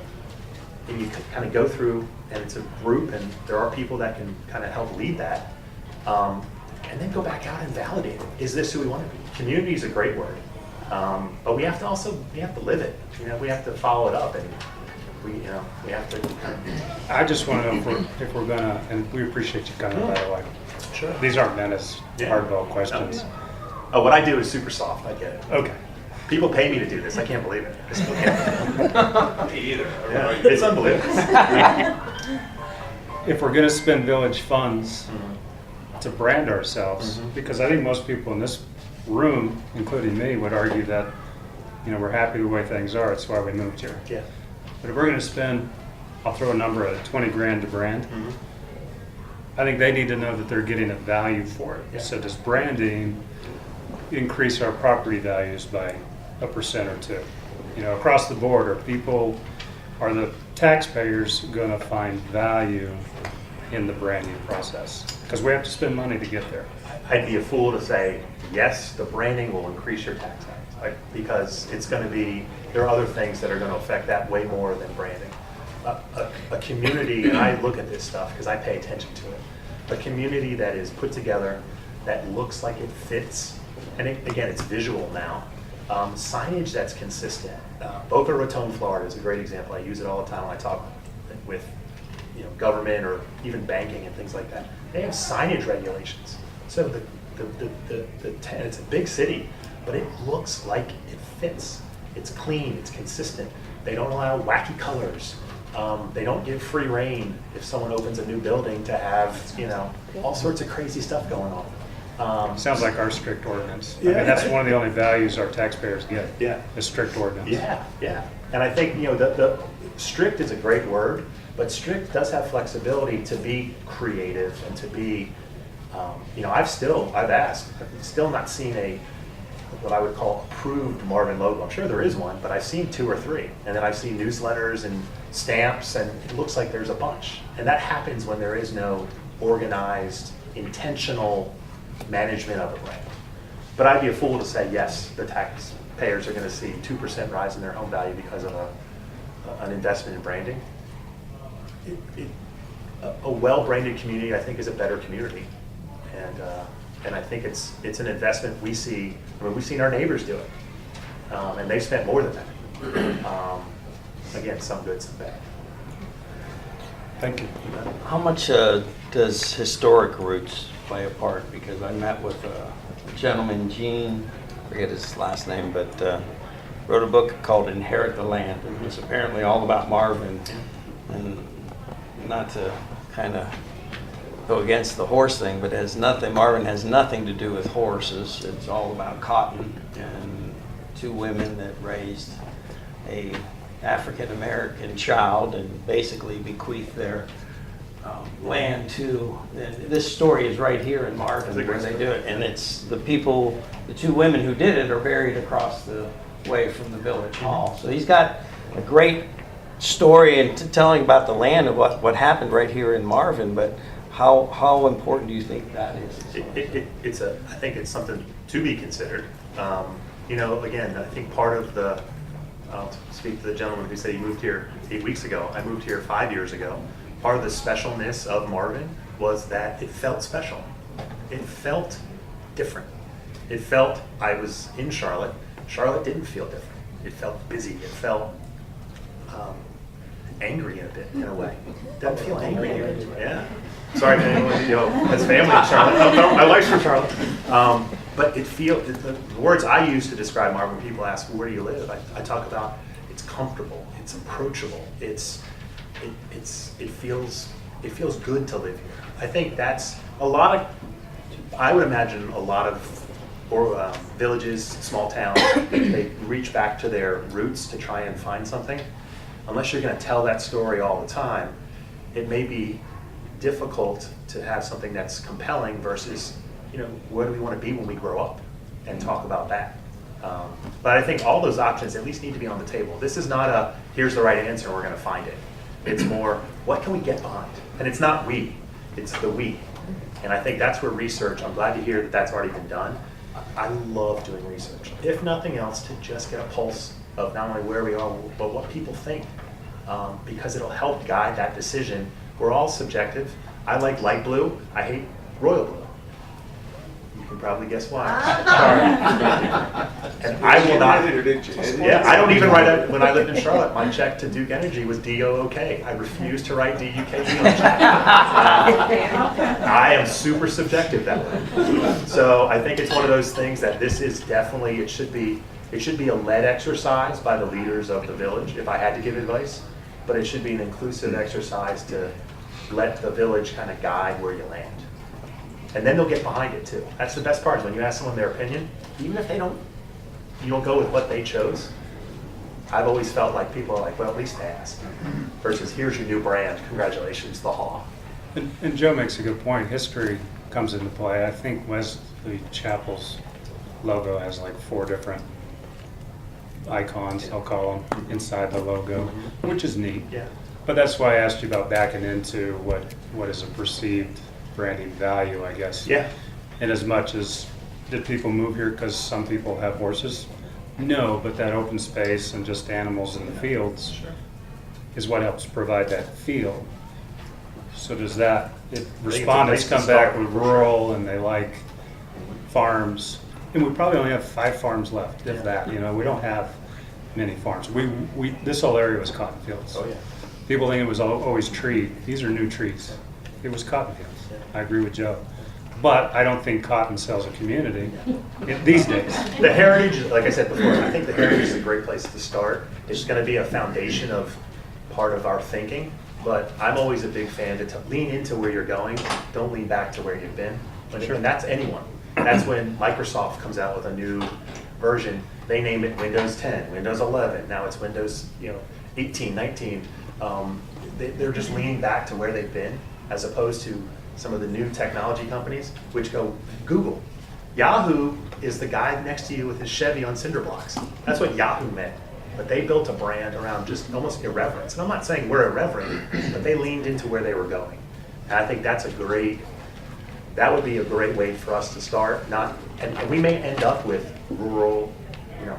[SPEAKER 15] and you kind of go through, and it's a group, and there are people that can kind of help lead that, and then go back out and validate it. Is this who we want to be? Community is a great word, but we have to live it. We have to follow it up, and we have to.
[SPEAKER 6] I just want to know if we're gonna, and we appreciate you coming, by the way.
[SPEAKER 15] Sure.
[SPEAKER 6] These aren't meant as hardball questions.
[SPEAKER 15] Oh, what I do is super soft. I get it.
[SPEAKER 6] Okay.
[SPEAKER 15] People pay me to do this. I can't believe it. I still can't.
[SPEAKER 10] Me either.
[SPEAKER 15] Yeah, it's unbelievable.
[SPEAKER 6] If we're gonna spend village funds to brand ourselves, because I think most people in this room, including me, would argue that, we're happy the way things are, it's why we moved here.
[SPEAKER 15] Yeah.
[SPEAKER 6] But if we're gonna spend, I'll throw a number at it, 20 grand to brand, I think they need to know that they're getting a value for it.
[SPEAKER 15] Yeah.
[SPEAKER 6] So does branding increase our property values by 1% or 2%? Across the board, are the taxpayers going to find value in the branding process? Because we have to spend money to get there.
[SPEAKER 15] I'd be a fool to say, yes, the branding will increase your tax values. because it's going to be, there are other things that are going to affect that way more than branding. A community, and I look at this stuff because I pay attention to it, a community that is put together, that looks like it fits, and again, it's visual now. Signage that's consistent. Boca Raton, Florida is a great example. I use it all the time when I talk with government or even banking and things like that. They have signage regulations. So it's a big city, but it looks like it fits. It's clean, it's consistent. They don't allow wacky colors. They don't give free rein if someone opens a new building to have, all sorts of crazy stuff going on.
[SPEAKER 6] Sounds like our strict ordinance. I
[SPEAKER 15] Yeah.
[SPEAKER 6] mean, that's one of the only values our taxpayers get.
[SPEAKER 15] Yeah.
[SPEAKER 6] Is strict ordinance.
[SPEAKER 15] Yeah. And I think, the strict is a great word, but strict does have flexibility to be creative and to be, I've asked, I've still not seen what I would call approved Marvin logo. I'm sure there is one, but I've seen 2 or 3. And then I've seen newsletters and stamps, and it looks like there's a bunch. And that happens when there is no organized, intentional management of a brand. But I'd be a fool to say, yes, the taxpayers are going to see 2% rise in their home value because of an investment in branding. A well-branded community, I think, is a better community. And I think it's an investment we see. I mean, we've seen our neighbors do it, and they've spent more than that. Again, some good, some bad.
[SPEAKER 6] Thank you.
[SPEAKER 1] How much does historic roots play a part? Because I met with a gentleman, Gene, I forget his last name, but wrote a book called Inherit the Land, and it's apparently all about Marvin. And not to kind of go against the horse thing, but Marvin has nothing to do with horses. It's all about cotton and 2 women that raised a African-American child and basically bequeathed their land to, and this story is right here in Marvin where they do it, and it's the 2 women who did it are buried across the way from the village hall. So he's got a great story and telling about the land and what happened right here in Marvin, but how important do you think that is?
[SPEAKER 15] I think it's something to be considered. Again, I think part of I'll speak to the gentleman who said he moved here 8 weeks ago. I moved here 5 years ago. Part of the specialness of Marvin was that it felt special. It felt different. It felt, I was in Charlotte. Charlotte didn't feel different. It felt busy. It felt angry a bit, in a way. Doesn't feel angry here. Yeah. Sorry to anyone has family in Charlotte. No, my wife's from Charlotte. But the words I use to describe Marvin, when people ask, where do you live? I talk about it's comfortable, it's approachable, it feels good to live here. I think that's I would imagine a lot of villages, small towns, they reach back to their roots to try and find something. Unless you're going to tell that story all the time, it may be difficult to have something that's compelling versus, where do we want to be when we grow up, and talk about that. But I think all those options at least need to be on the table. This is not here's the right answer and we're going to find it. It's more, what can we get behind? And it's not we, it's the we. And I think that's where research, I'm glad to hear that that's already been done. I love doing research, if nothing else, to just get a pulse of not only where we are, but what people think, because it'll help guide that decision. We're all subjective. I like light blue. I hate royal blue. You can probably guess why. And I will not. Yeah, I don't even write it. When I lived in Charlotte, my check to Duke Energy was DOOK. I refuse to write DUKE on check. I am super subjective that way. So I think it's one of those things that this is definitely, it should be a led exercise by the leaders of the village, if I had to give advice, but it should be an inclusive exercise to let the village kind of guide where you land. And then they'll get behind it too. That's the best part, is when you ask someone their opinion, even if you don't go with what they chose, I've always felt like people are like, well, at least they asked. Versus, here's your new brand, congratulations, the Haw.
[SPEAKER 6] And Joe makes a good point. History comes into play. I think Wesley Chapel's logo has like 4 different icons, I'll call them, inside the logo, which is neat.
[SPEAKER 15] Yeah.
[SPEAKER 6] But that's why I asked you about backing into what is a perceived branding value, I guess.
[SPEAKER 15] Yeah.
[SPEAKER 6] In as much as, did people move here because some people have horses? No, but that open space and just animals in the fields is what helps provide that feel. So does that, if respondents come back with rural and they like farms, and we probably only have 5 farms left, if that, you know, we don't have many farms. This whole area was cotton fields.
[SPEAKER 15] Oh, yeah.
[SPEAKER 6] People think it was always tree. These are new trees. It was cotton fields. I agree with Joe. But I don't think cotton sells a community these days.
[SPEAKER 15] The heritage, like I said before, I think the heritage is a great place to start. It's going to be a foundation of part of our thinking, but I'm always a big fan to lean into where you're going. Don't lean back to where you've been. And that's anyone. That's when Microsoft comes out with a new version. They name it Windows 10, Windows 11. Now it's Windows 18, 19. They're just leaning back to where they've been, as opposed to some of the new technology companies, which go Google. Yahoo is the guy next to you with his Chevy on cinder blocks. That's what Yahoo meant. But they built a brand around just almost irreverence. And I'm not saying we're irreverent, but they leaned into where they were going. And I think that would be a great way for us to start. And we may end up with rural,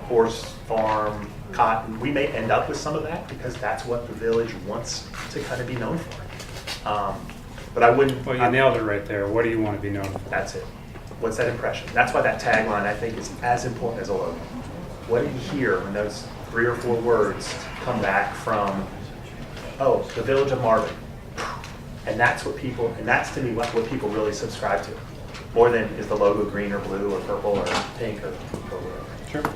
[SPEAKER 15] horse farm, cotton. We may end up with some of that because that's what the village wants to kind of be known for. But I wouldn't.
[SPEAKER 6] Well, you nailed it right there. What do you want to be known for?
[SPEAKER 15] That's it. What's that impression? That's why that tagline, I think, is as important as a logo. What do you hear when those 3 or 4 words come back from, the village of Marvin? And that's to me what people really subscribe to. More than is the logo green or blue or purple or pink or whatever.
[SPEAKER 6] Sure.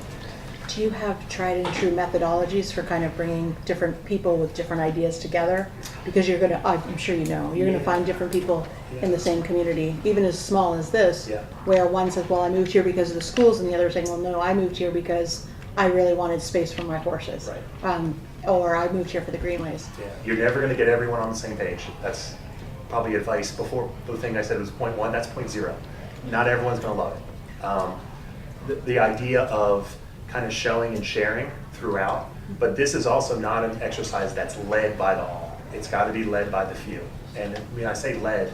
[SPEAKER 3] Do you have tried and true methodologies for kind of bringing different people with different ideas together? Because I'm sure you know, you're going to find different people in the same community, even as small as this, where one says, well, I moved here because of the schools, and the other saying, well, no, I moved here because I really wanted space for my horses.
[SPEAKER 15] Right.
[SPEAKER 3] Or I moved here for the greenways.
[SPEAKER 15] Yeah. You're never going to get everyone on the same page. That's probably advice before. The thing I said was point 1, that's point 0. Not everyone's going to love it. The idea of kind of showing and sharing throughout, but this is also not an exercise that's led by the all. It's got to be led by the few. And when I say led,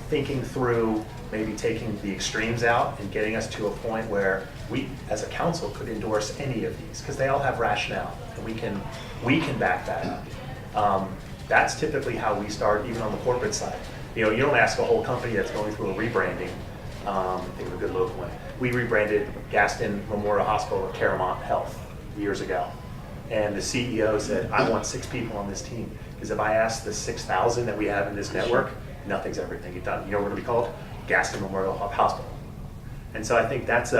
[SPEAKER 15] thinking through maybe taking the extremes out and getting us to a point where we as a council could endorse any of these, because they all have rationale and we can back that up. That's typically how we start, even on the corporate side. You don't ask a whole company that's going through a rebranding. Think of a good local one. We rebranded Gaston Memorial Hospital to Caramount Health years ago. And the CEO said, I want 6 people on this team. Because if I ask the 6,000 that we have in this network, nothing's ever going to get done. You know what it'll be called? Gaston Memorial Hospital. And so I think that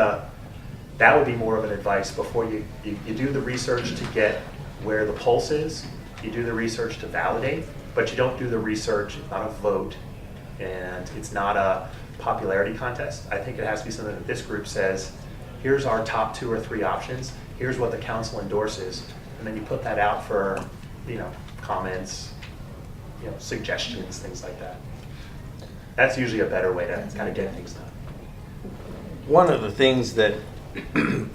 [SPEAKER 15] would be more of an advice before you do the research to get where the pulse is. You do the research to validate, but you don't do the research, it's not a vote, and it's not a popularity contest. I think it has to be something that this group says, here's our top 2 or 3 options, here's what the council endorses, and then you put that out for, comments, suggestions, things like that. That's usually a better way to kind of get things done.
[SPEAKER 1] One of the things that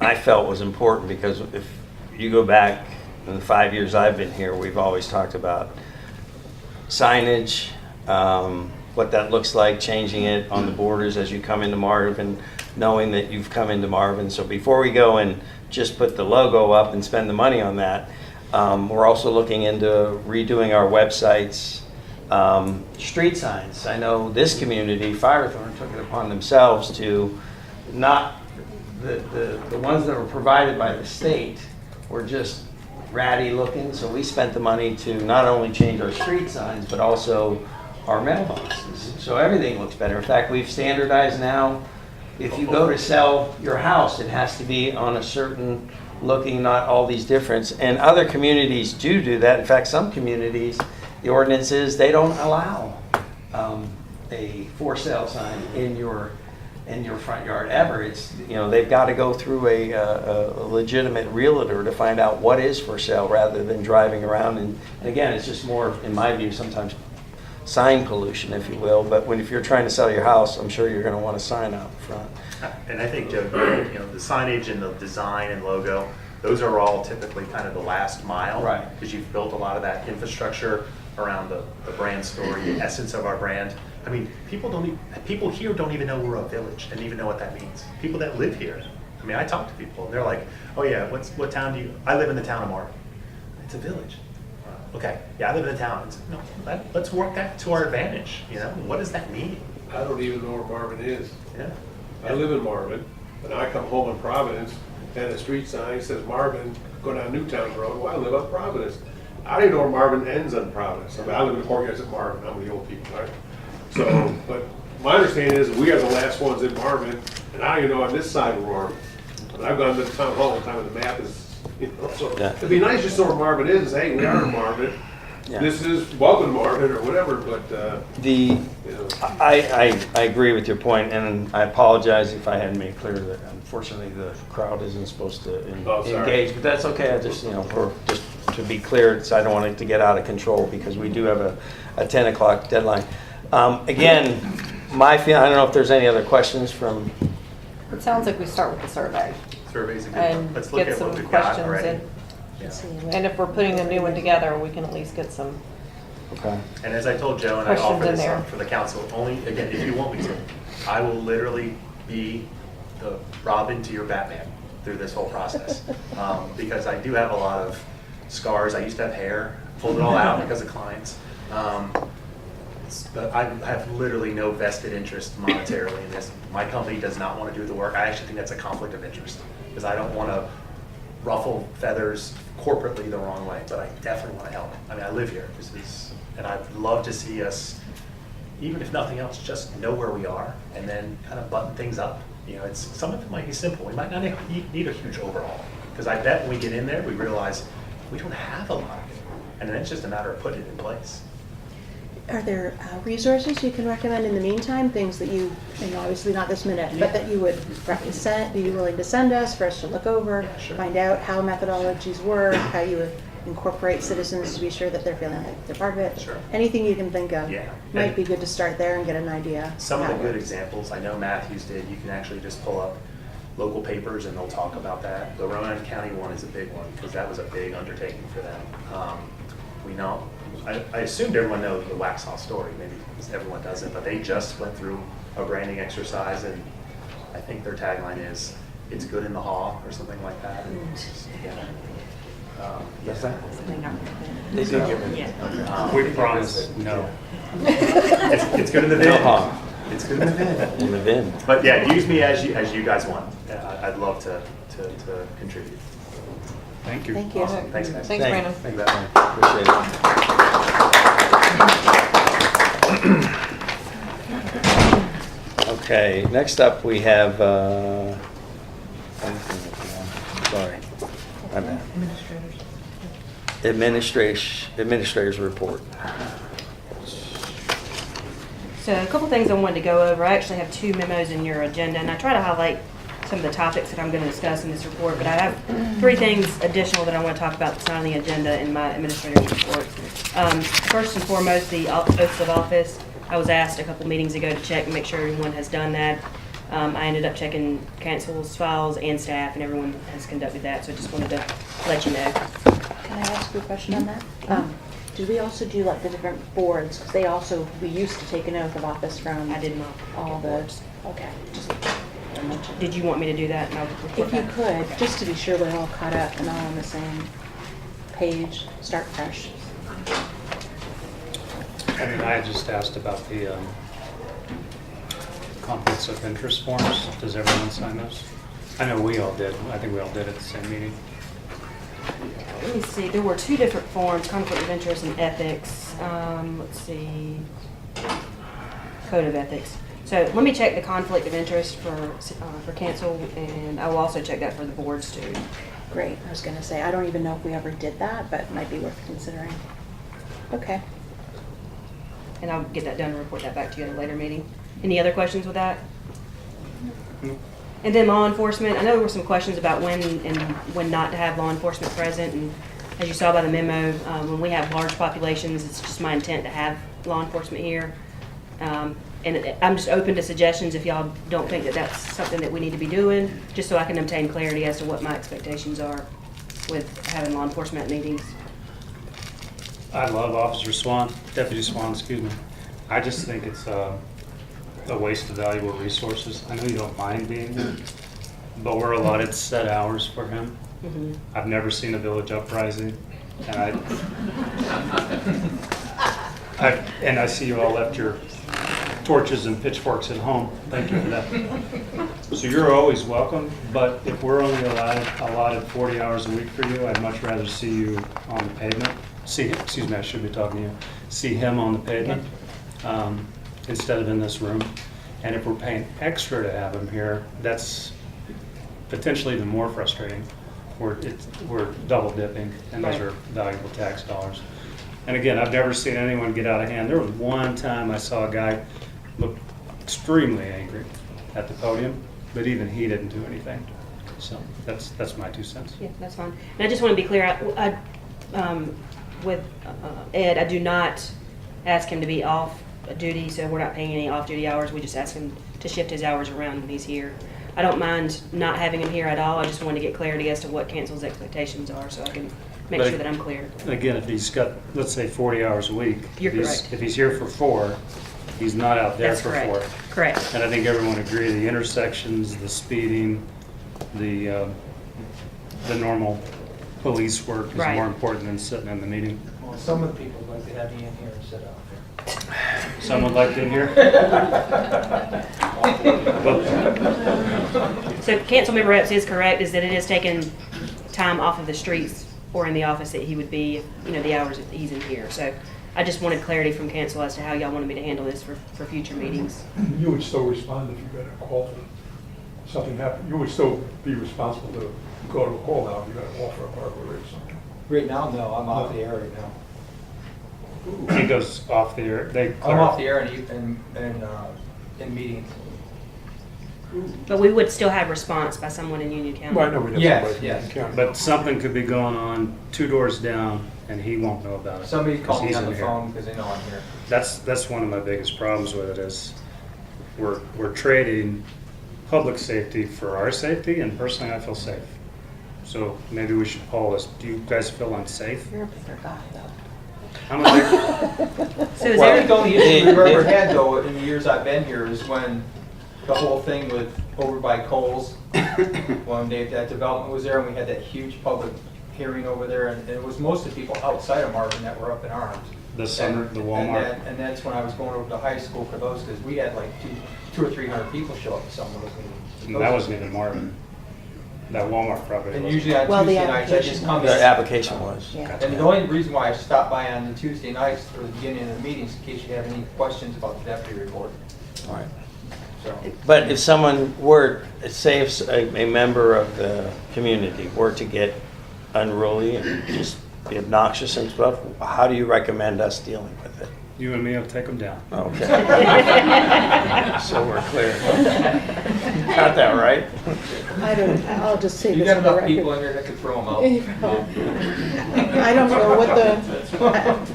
[SPEAKER 1] I felt was important, because if you go back in the 5 years I've been here, we've always talked about signage, what that looks like, changing it on the borders as you come into Marvin, knowing that you've come into Marvin. So before we go and just put the logo up and spend the money on that, we're also looking into redoing our websites, street signs. I know this community, Firethorn, took it upon themselves to not, the ones that were provided by the state were just ratty looking, so we spent the money to not only change our street signs, but also our mailboxes. So everything looks better. In fact, we've standardized now, if you go to sell your house, it has to be on a certain looking, not all these different. And other communities do that. In fact, some communities, the ordinance is they don't allow a for sale sign in your front yard ever. It's, they've got to go through a legitimate realtor to find out what is for sale rather than driving around. And again, it's just more, in my view, sometimes sign pollution, if you will. But if you're trying to sell your house, I'm sure you're going to want a sign out front.
[SPEAKER 15] And I think, Joe, the signage and the design and logo, those are all typically kind of the last mile.
[SPEAKER 1] Right.
[SPEAKER 15] Because you've built a lot of that infrastructure around the brand story, the essence of our brand. I mean, people here don't even know we're a village and even know what that means. People that live here I mean, I talk to people, and they're like, oh yeah, what town do you, I live in the town of Marvin. It's a village. Okay, yeah, I live in the town. It's, no, let's work that to our advantage, you know? What does that mean?
[SPEAKER 16] I don't even know where Marvin is.
[SPEAKER 15] Yeah.
[SPEAKER 16] I live in Marvin, and I come home in Providence, and a street sign says Marvin, go down Newtown Road. Well, I live on Providence. I don't even know where Marvin ends on Providence. I mean, I live in the courtyard at Marvin. I'm the old people, right? So, but my understanding is we are the last ones in Marvin, and I don't even know on this side of Marvin. But I've gone to the town hall all the time, and the map is, you know, so
[SPEAKER 1] Yeah.
[SPEAKER 16] it'd be nice just to know where Marvin is. Hey, we are in Marvin.
[SPEAKER 1] Yeah.
[SPEAKER 16] This is welcome Marvin or whatever, but
[SPEAKER 1] The,
[SPEAKER 16] you know.
[SPEAKER 1] I agree with your point, and I apologize if I hadn't made clear that unfortunately the crowd isn't supposed to
[SPEAKER 16] Oh, sorry.
[SPEAKER 1] engage, but that's okay. I just, you know, just to be clear, so I don't want it to get out of control because we do have a 10 o'clock deadline. Again, my feeling, I don't know if there's any other questions from,
[SPEAKER 4] It sounds like we start with the survey.
[SPEAKER 15] Surveys a good
[SPEAKER 4] And
[SPEAKER 15] one. Let's look
[SPEAKER 4] get
[SPEAKER 15] at what
[SPEAKER 4] some
[SPEAKER 15] we've got
[SPEAKER 4] questions
[SPEAKER 15] already.
[SPEAKER 4] in.
[SPEAKER 15] Yeah.
[SPEAKER 4] And if we're putting a new one together, we can at least get some.
[SPEAKER 1] okay.
[SPEAKER 15] And as I told Joe, and I
[SPEAKER 4] Questions
[SPEAKER 15] offer
[SPEAKER 4] in
[SPEAKER 15] this
[SPEAKER 4] there.
[SPEAKER 15] up for the council, only, again, if you want me to, I will literally be the Robin to your Batman through this whole process. Because I do have a lot of scars. I used to have hair, pulled it all out because of clients. But I have literally no vested interest monetarily in this. My company does not want to do the work. I actually think that's a conflict of interest because I don't want to ruffle feathers corporately the wrong way, but I definitely want to help. I mean, I live here. And I'd love to see us, even if nothing else, just know where we are and then kind of button things up. You know, some of it might be simple. We might not need a huge overhaul because I bet when we get in there, we realize we don't have a lot of it. And then it's just a matter of putting it in place.
[SPEAKER 3] Are there resources you can recommend in the meantime, things that you know, obviously not this minute, but that you would be willing to send us for us to look over,
[SPEAKER 15] Yeah, sure.
[SPEAKER 3] find out how methodologies work, how you would incorporate citizens to be sure that they're feeling like they're part of it?
[SPEAKER 15] Sure.
[SPEAKER 3] Anything you can think of
[SPEAKER 15] Yeah.
[SPEAKER 3] might
[SPEAKER 15] And
[SPEAKER 3] be good to start there and get an idea.
[SPEAKER 15] Some of
[SPEAKER 3] how
[SPEAKER 15] the
[SPEAKER 3] it
[SPEAKER 15] good
[SPEAKER 3] works.
[SPEAKER 15] examples, I know Matthews did, you can actually just pull up local papers and they'll talk about that. The Rowan County one is a big one because that was a big undertaking for them. We know, I assumed everyone knows the Waxhaw story, maybe everyone doesn't, but they just went through a branding exercise and I think their tagline is, it's good in the haw or something like that. And it's just, yeah.
[SPEAKER 1] What's that?
[SPEAKER 5] They
[SPEAKER 1] do give it.
[SPEAKER 6] We promise, no.
[SPEAKER 15] It's good in the
[SPEAKER 1] No
[SPEAKER 15] VIN.
[SPEAKER 1] harm.
[SPEAKER 15] It's good in the VIN.
[SPEAKER 1] In the VIN.
[SPEAKER 15] But yeah, use me as you guys want. I'd love to contribute.
[SPEAKER 6] Thank you.
[SPEAKER 3] Thank you.
[SPEAKER 15] Awesome. Thanks, guys.
[SPEAKER 4] Thanks, Brandon.
[SPEAKER 1] Thank you, appreciate it. Okay, next up we have, sorry, my bad. Administrator's report.
[SPEAKER 5] So a couple things I wanted to go over. I actually have 2 memos in your agenda, and I try to highlight some of the topics that I'm going to discuss in this report, but I have 3 things additional that I want to talk about that's not on the agenda in my administrator's report. First and foremost, the oaths of office. I was asked a couple meetings ago to check and make sure everyone has done that. I ended up checking council's files and staff, and everyone has conducted that, so I just wanted to let you know.
[SPEAKER 3] Can I ask you a question on that? Do we also do like the different boards? Because they also, we used to take an oath of office from.
[SPEAKER 5] I did not.
[SPEAKER 3] All the, okay. Just
[SPEAKER 5] Did you want me to do that? And I'll report
[SPEAKER 3] if you
[SPEAKER 5] back?
[SPEAKER 3] could, just to be sure we're all caught up and all on the same page, start fresh.
[SPEAKER 6] And I just asked about the conflicts of interest forms. Does everyone sign those? I know we all did. I think we all did at the same meeting.
[SPEAKER 5] Let me see, there were 2 different forms, conflict of interest and ethics. Let's see, code of ethics. So let me check the conflict of interest for council, and I will also check that for the boards too.
[SPEAKER 3] Great. I was going to say, I don't even know if we ever did that, but it might be worth considering. Okay.
[SPEAKER 5] And I'll get that done and report that back to you at a later meeting. Any other questions with that? And then law enforcement, I know there were some questions about when and when not to have law enforcement present. And as you saw by the memo, when we have large populations, it's just my intent to have law enforcement here. And I'm just open to suggestions if y'all don't think that that's something that we need to be doing, just so I can obtain clarity as to what my expectations are with having law enforcement meetings.
[SPEAKER 6] I love Officer Swan, Deputy Swan, excuse me. I just think it's a waste of valuable resources. I know you don't mind being here, but we're allotted set hours for him.
[SPEAKER 5] Mhm.
[SPEAKER 6] I've never seen a village uprising, and I see you all left your torches and pitchforks at home. Thank you for that. So you're always welcome, but if we're only allotted 40 hours a week for you, I'd much rather see you on the pavement. Excuse me, I should be talking to you. See him on the pavement instead of in this room. And if we're paying extra to have him here, that's potentially even more frustrating. We're double dipping, and those are valuable tax dollars. And again, I've never seen anyone get out of hand. There was one time I saw a guy look extremely angry at the podium, but even he didn't do anything. So that's my 2 cents.
[SPEAKER 5] Yeah, that's fine. And I just want to be clear, with Ed, I do not ask him to be off duty, so we're not paying any off-duty hours. We just ask him to shift his hours around when he's here. I don't mind not having him here at all. I just want to get clarity as to what council's expectations are, so I can make sure that I'm clear.
[SPEAKER 6] Again, if he's got, let's say, 40 hours a week.
[SPEAKER 5] You're correct.
[SPEAKER 6] If he's here for 4, he's not out there
[SPEAKER 5] That's
[SPEAKER 6] for
[SPEAKER 5] correct.
[SPEAKER 6] 4.
[SPEAKER 5] Correct.
[SPEAKER 6] And I think everyone agrees, the intersections, the speeding, the normal police work is
[SPEAKER 5] Right.
[SPEAKER 6] more important than sitting in the meeting.
[SPEAKER 17] Well, some of the people would like to have you in here instead of out there.
[SPEAKER 6] Someone like in here?
[SPEAKER 5] So Councilmember Epps is correct, is that it is taking time off of the streets or in the office that he would be, the hours that he's in here. So I just wanted clarity from council as to how y'all wanted me to handle this for future meetings.
[SPEAKER 18] You would still respond if you got a call for something happened. You would still be responsible to go to a call now if you got a call for a burglary or something.
[SPEAKER 17] Right now, no, I'm off the air right now.
[SPEAKER 6] He goes off the air.
[SPEAKER 17] I'm off the air in meetings.
[SPEAKER 5] But we would still have response by someone in Union County.
[SPEAKER 18] Well, I know we have
[SPEAKER 17] Yes,
[SPEAKER 18] somebody
[SPEAKER 17] yes.
[SPEAKER 18] in the county.
[SPEAKER 6] But something could be going on 2 doors down, and he won't know about it.
[SPEAKER 17] Somebody
[SPEAKER 6] 'cause
[SPEAKER 17] called me
[SPEAKER 6] he's
[SPEAKER 17] on
[SPEAKER 6] in
[SPEAKER 17] the
[SPEAKER 6] here.
[SPEAKER 17] phone because they know I'm here.
[SPEAKER 6] That's one of my biggest problems with it is we're trading public safety for our safety, and personally, I feel safe. So maybe we should poll this. Do you guys feel unsafe?
[SPEAKER 2] You're a bigger guy, though.
[SPEAKER 6] I'm a big,
[SPEAKER 5] So is
[SPEAKER 17] Well, I
[SPEAKER 5] there,
[SPEAKER 17] think the only issue we've ever had though in the years I've been here is when the whole thing with over by Coles, when that development was there and we had that huge public hearing over there and it was most of the people outside of Marvin that were up in arms.
[SPEAKER 6] the center, the Walmart.
[SPEAKER 17] And that's when I was going over to high school for those because we had like 200 or 300 people show up to some of those meetings.
[SPEAKER 6] And that wasn't even Marvin. That Walmart property.
[SPEAKER 17] And
[SPEAKER 6] wasn't.
[SPEAKER 17] usually on
[SPEAKER 2] Well, the
[SPEAKER 17] Tuesday nights, I just come
[SPEAKER 1] The
[SPEAKER 17] in.
[SPEAKER 1] application was.
[SPEAKER 2] Yeah.
[SPEAKER 17] And the only reason why I stopped by on the Tuesday nights for the beginning of the meetings, in case you have any questions about the deputy report.
[SPEAKER 1] All right.
[SPEAKER 17] So,
[SPEAKER 1] But if someone were, say if a member of the community were to get unruly and just be obnoxious and stuff, how do you recommend us dealing with it?
[SPEAKER 6] You and me will take them down.
[SPEAKER 1] Okay. So we're clear. Got that right?
[SPEAKER 2] I'll just say
[SPEAKER 17] you
[SPEAKER 2] this
[SPEAKER 17] got
[SPEAKER 2] on the
[SPEAKER 17] enough people
[SPEAKER 2] record.
[SPEAKER 17] in there that could throw them out.
[SPEAKER 2] I don't know what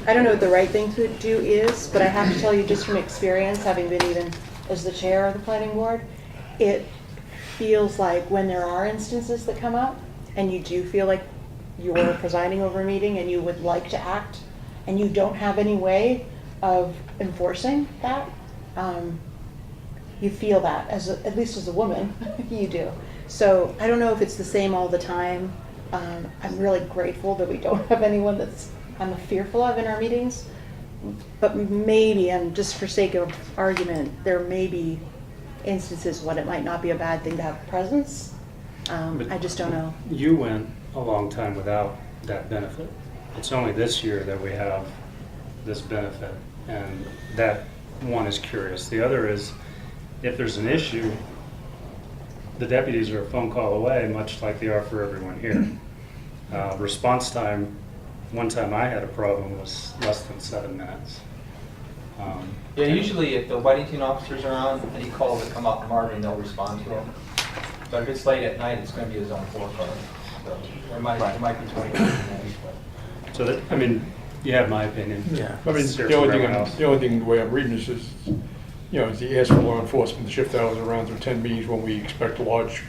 [SPEAKER 2] I don't know what the right thing to do is, but I have to tell you just from experience, having been even as the chair of the planning board, it feels like when there are instances that come up and you do feel like you're presiding over a meeting and you would like to act and you don't have any way of enforcing that, you feel that at least as a woman, you do. So I don't know if it's the same all the time. I'm really grateful that we don't have anyone I'm fearful of in our meetings. But maybe, and just for sake of argument, there may be instances when it might not be a bad thing to have presence. I just don't know.
[SPEAKER 6] You went a long time without that benefit. It's only this year that we have this benefit, and that one is curious. The other is, if there's an issue, the deputies are a phone call away, much like they are for everyone here. Response time, one time I had a problem, was less than 7 minutes.
[SPEAKER 17] Yeah, usually if the Weddington officers are on and he calls to come out to Marvin, they'll respond to him. But if it's late at night, it's going to be a zone 4 call. So there might be 20 minutes.
[SPEAKER 6] So that, I mean, you have my opinion.
[SPEAKER 1] Yeah.
[SPEAKER 18] I mean,
[SPEAKER 6] Seriously,
[SPEAKER 18] the only
[SPEAKER 6] everyone else.
[SPEAKER 18] thing, the way I'm reading this is, is he asked for law enforcement to shift hours around to attend meetings when we expect large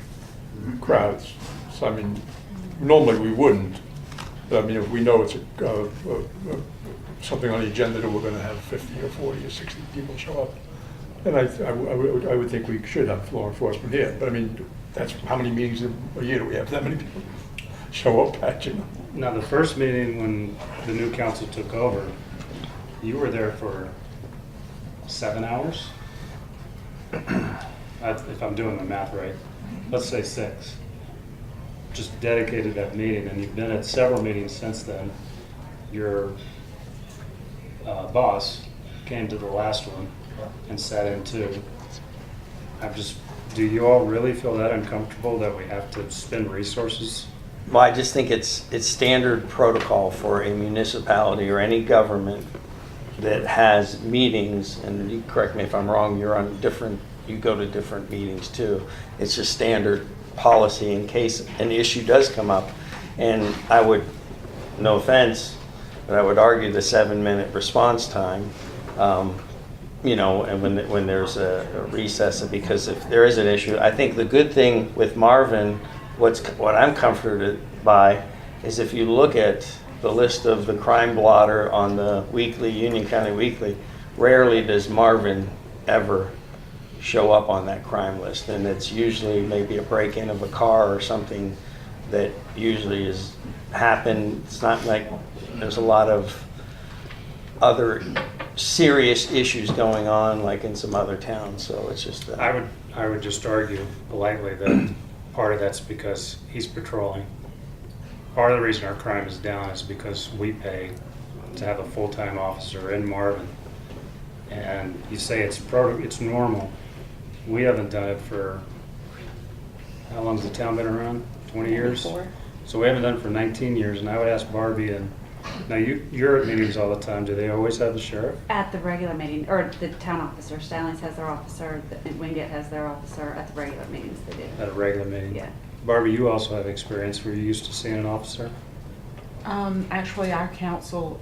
[SPEAKER 18] crowds. So, I mean, normally we wouldn't. But, I mean, if we know it's something on the agenda that we're gonna have 50 or 40 or 60 people show up, And I would think we should have law enforcement here, but I mean, that's, how many meetings a year do we have? That many people show up patching?
[SPEAKER 6] Now, the first meeting when the new council took over, you were there for 7 hours? If I'm doing the math right, let's say 6. Just dedicated that meeting, and you've been at several meetings since then. Your boss came to the last one and sat in too. Do you all really feel that uncomfortable that we have to spend resources?
[SPEAKER 1] Well, I just think it's standard protocol for a municipality or any government that has meetings, and you correct me if I'm wrong, you go to different meetings too. It's just standard policy in case an issue does come up. And I would, no offense, but I would argue the 7-minute response time, and when there's a recess, because if there is an issue, I think the good thing with Marvin, what I'm comforted by, is if you look at the list of the crime blotter on the weekly, Union County Weekly, rarely does Marvin ever show up on that crime list. And it's usually maybe a break-in of a car or something that usually has happened. It's not like there's a lot of other serious issues going on like in some other towns, so it's just
[SPEAKER 6] I would just argue politely that part of that's because he's patrolling. Part of the reason our crime is down is because we pay to have a full-time officer in Marvin. And you say it's normal. We haven't done it for, how long has the town been around? 20 years?
[SPEAKER 2] 24.
[SPEAKER 6] So we haven't done it for 19 years, and I would ask Barbie, and now you're at meetings all the time. Do they always have the sheriff?
[SPEAKER 19] At the regular meeting, or the town officer, Stanley's has their officer, Wingate has their officer at the regular meetings they do.
[SPEAKER 6] At a regular meeting?
[SPEAKER 19] Yeah.
[SPEAKER 6] Barbie, you also have experience. Were you used to seeing an officer?
[SPEAKER 20] Actually, our council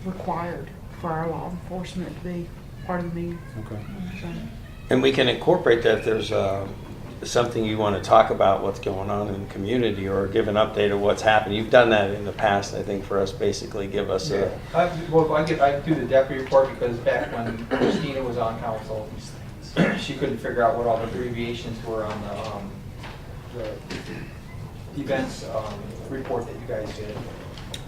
[SPEAKER 20] required for our law enforcement to be part of the meeting.
[SPEAKER 6] Okay.
[SPEAKER 1] And we can incorporate that if there's something you want to talk about, what's going on in the community, or give an update of what's happened. You've done that in the past, I think, for us, basically give us a...
[SPEAKER 17] I do the deputy report because back when Christina was on council, she couldn't figure out what all the abbreviations were on the events report that you guys did.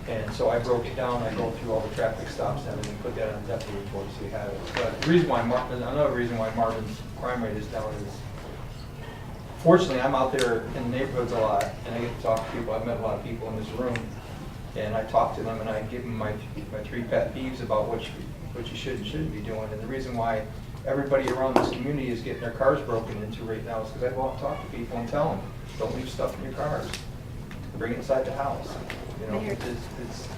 [SPEAKER 17] And so I broke it down, I go through all the traffic stops and everything, put that on the deputy report so you have it. But the reason why another reason why Marvin's crime rate is down is, fortunately, I'm out there in the neighborhoods a lot, and I get to talk to people. I've met a lot of people in this room, and I talk to them, and I give them my 3 pet peeves about what you should and shouldn't be doing. And the reason why everybody around this community is getting their cars broken into right now is because I go out and talk to people and tell them, don't leave stuff in your cars. Bring it inside the house. You know,
[SPEAKER 5] Mayor,
[SPEAKER 17] that's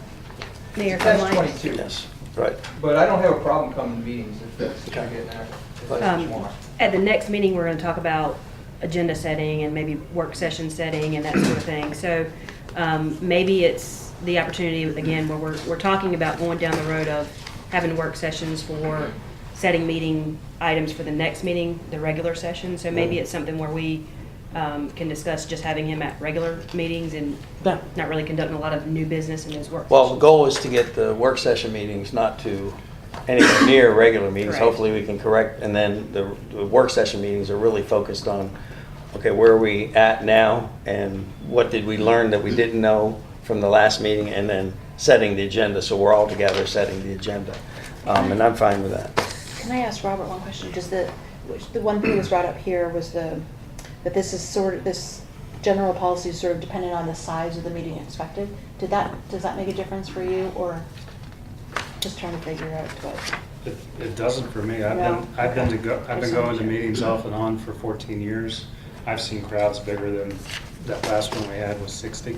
[SPEAKER 5] if I might.
[SPEAKER 17] 22.
[SPEAKER 1] Yes, right.
[SPEAKER 17] But I don't have a problem coming to meetings if that's what you're getting at. If that's what you want.
[SPEAKER 5] At the next meeting, we're going to talk about agenda setting and maybe work session setting and that sort of thing. So maybe it's the opportunity, again, where we're talking about going down the road of having work sessions for setting meeting items for the next meeting, the regular session. So maybe it's something where we can discuss just having him at regular meetings and not really conducting a lot of new business in his work.
[SPEAKER 1] Well, the goal is to get the work session meetings not to anywhere near regular meetings.
[SPEAKER 5] Correct.
[SPEAKER 1] Hopefully we can correct, and then the work session meetings are really focused on, okay, where are we at now, and what did we learn that we didn't know from the last meeting, and then setting the agenda, so we're all together setting the agenda. And I'm fine with that.
[SPEAKER 2] Can I ask Robert one question? The one thing that was brought up here was that this general policy is sort of dependent on the size of the meeting expected. Does that make a difference for you, or just trying to figure out what?
[SPEAKER 6] It doesn't for me. I've been going to meetings off and on for 14 years. I've seen crowds bigger than that last one we had was 60.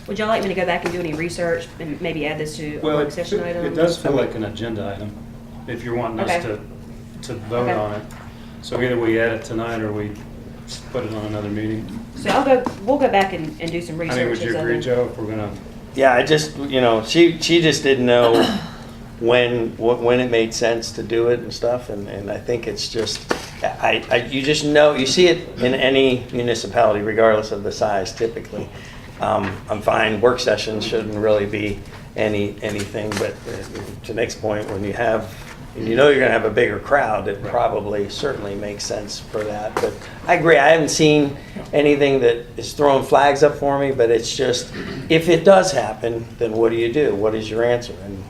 [SPEAKER 5] Would y'all like me to go back and do any research and maybe add this to a work session item?
[SPEAKER 6] It does feel like an agenda item, if you're wanting us to vote on it. So either we add it tonight or we put it on another meeting.
[SPEAKER 5] So we'll go back and do some research.
[SPEAKER 6] I mean, would you agree, Joe, if we're gonna?
[SPEAKER 1] Yeah, I just, she just didn't know when it made sense to do it and stuff, and I think it's just, you just know, you see it in any municipality, regardless of the size, typically. I'm fine, work sessions shouldn't really be anything, but to Nick's point, when you have and you know you're gonna have a bigger crowd, it probably certainly makes sense for that. But I agree, I haven't seen anything that is throwing flags up for me, but it's just, if it does happen, then what do you do? What is your answer? And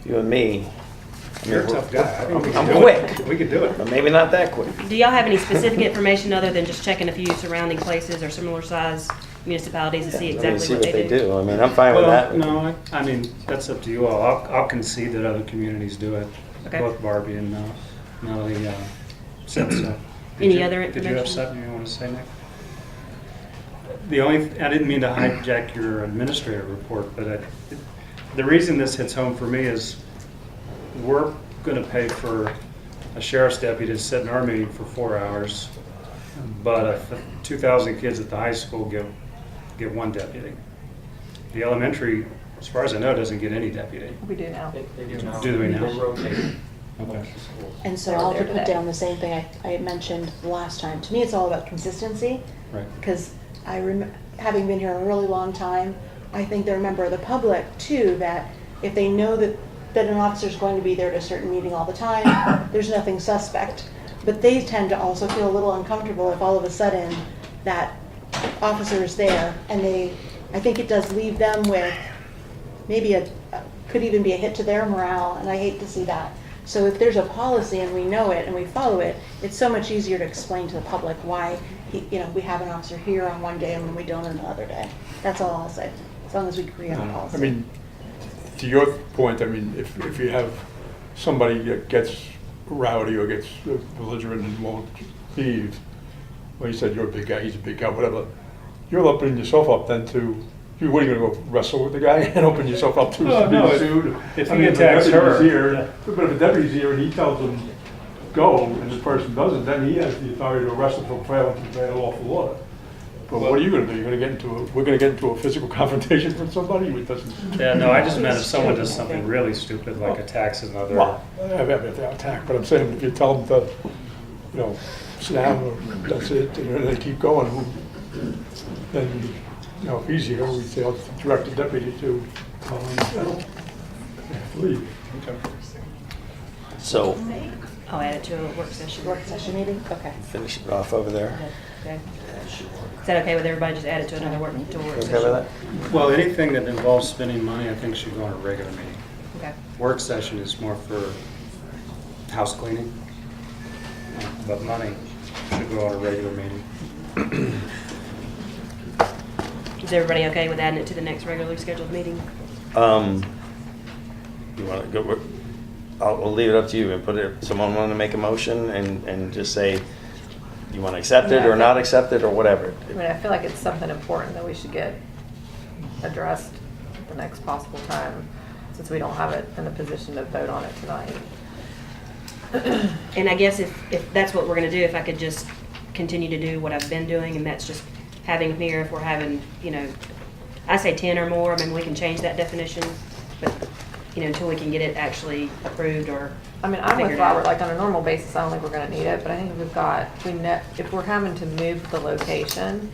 [SPEAKER 1] you and me, I
[SPEAKER 6] You're a
[SPEAKER 1] mean,
[SPEAKER 6] tough guy. I think we can
[SPEAKER 1] I'm
[SPEAKER 6] do
[SPEAKER 1] quick.
[SPEAKER 6] it. We can do it.
[SPEAKER 1] But maybe not that quick.
[SPEAKER 5] Do y'all have any specific information other than just checking a few surrounding places or similar size municipalities to see
[SPEAKER 1] Let me
[SPEAKER 5] exactly what they do?
[SPEAKER 1] I mean, I'm fine with that.
[SPEAKER 6] No, I mean, that's up to you all. I'll concede that other communities do it.
[SPEAKER 5] Okay.
[SPEAKER 6] Both Barbie and Melody said so.
[SPEAKER 5] Any other
[SPEAKER 6] Did you have
[SPEAKER 5] information?
[SPEAKER 6] something you want to say, Nick? I didn't mean to hijack your administrator report, but the reason this hits home for me is we're going to pay for a sheriff's deputy to sit in our meeting for 4 hours, but 2,000 kids at the high school get one deputy. The elementary, as far as I know, doesn't get any deputy.
[SPEAKER 4] We do now.
[SPEAKER 17] They do now.
[SPEAKER 6] Do we now?
[SPEAKER 17] They rotate.
[SPEAKER 6] Okay.
[SPEAKER 2] And so
[SPEAKER 4] They were
[SPEAKER 2] I'll
[SPEAKER 4] there
[SPEAKER 2] put
[SPEAKER 4] today.
[SPEAKER 2] down the same thing I mentioned the last time. To me, it's all about consistency.
[SPEAKER 6] Right.
[SPEAKER 2] Because having been here a really long time, I think they're a member of the public too, that if they know that an officer's going to be there at a certain meeting all the time, there's nothing suspect. But they tend to also feel a little uncomfortable if all of a sudden that officer is there, and I think it does leave them with maybe could even be a hit to their morale, and I hate to see that. So if there's a policy and we know it and we follow it, it's so much easier to explain to the public why we have an officer here on one day and when we don't on the other day. That's all I'll say, as long as we agree on a policy.
[SPEAKER 18] I mean, to your point, I mean, if you have somebody that gets rowdy or gets belligerent and won't leave, well, you said you're a big guy, he's a big guy, whatever, you're opening yourself up then to, what are you gonna go wrestle with the guy and open yourself up to
[SPEAKER 6] Oh, no,
[SPEAKER 18] being sued?
[SPEAKER 6] if
[SPEAKER 18] I
[SPEAKER 6] he
[SPEAKER 18] mean,
[SPEAKER 6] attacks
[SPEAKER 18] the deputy's
[SPEAKER 6] her,
[SPEAKER 18] here,
[SPEAKER 6] yeah.
[SPEAKER 18] but if a deputy's here and he tells them go, and the person doesn't, then he has the authority to arrest them for failing to obey a lawful order. But what are you gonna do? You're gonna get we're gonna get into a physical confrontation with somebody? It doesn't.
[SPEAKER 6] Yeah, no, I just meant if someone does something really stupid, like attacks another.
[SPEAKER 18] Well, I mean, if they attack, but I'm saying if you tell them to, snap, or that's it, and they keep going, then, if he's here, we say, I'll direct the deputy to, leave.
[SPEAKER 6] Okay.
[SPEAKER 1] So,
[SPEAKER 5] I'll add it to a work session.
[SPEAKER 2] Work session meeting? Okay.
[SPEAKER 1] finish it off over there.
[SPEAKER 5] Okay. Is that okay with everybody? Just add it to another work
[SPEAKER 1] Okay
[SPEAKER 5] session?
[SPEAKER 1] with that?
[SPEAKER 6] Well, anything that involves spending money, I think should go on a regular meeting.
[SPEAKER 5] Okay.
[SPEAKER 6] Work session is more for house cleaning, but money should go on a regular meeting.
[SPEAKER 5] Is everybody okay with adding it to the next regularly scheduled meeting?
[SPEAKER 1] You want to go, I'll leave it up to you and put it, someone want to make a motion and just say, you want to accept it or not accept it or whatever.
[SPEAKER 4] I mean, I feel like it's something important that we should get addressed at the next possible time, since we don't have it in a position to vote on it tonight.
[SPEAKER 5] And I guess if that's what we're gonna do, if I could just continue to do what I've been doing, and that's just having them here, if we're having, I say 10 or more, I mean, we can change that definition, but, until we can get it actually approved or
[SPEAKER 4] I mean, I'm with
[SPEAKER 5] figured out.
[SPEAKER 4] Robert, like on a normal basis, I don't think we're gonna need it, but I think if we're having to move the location,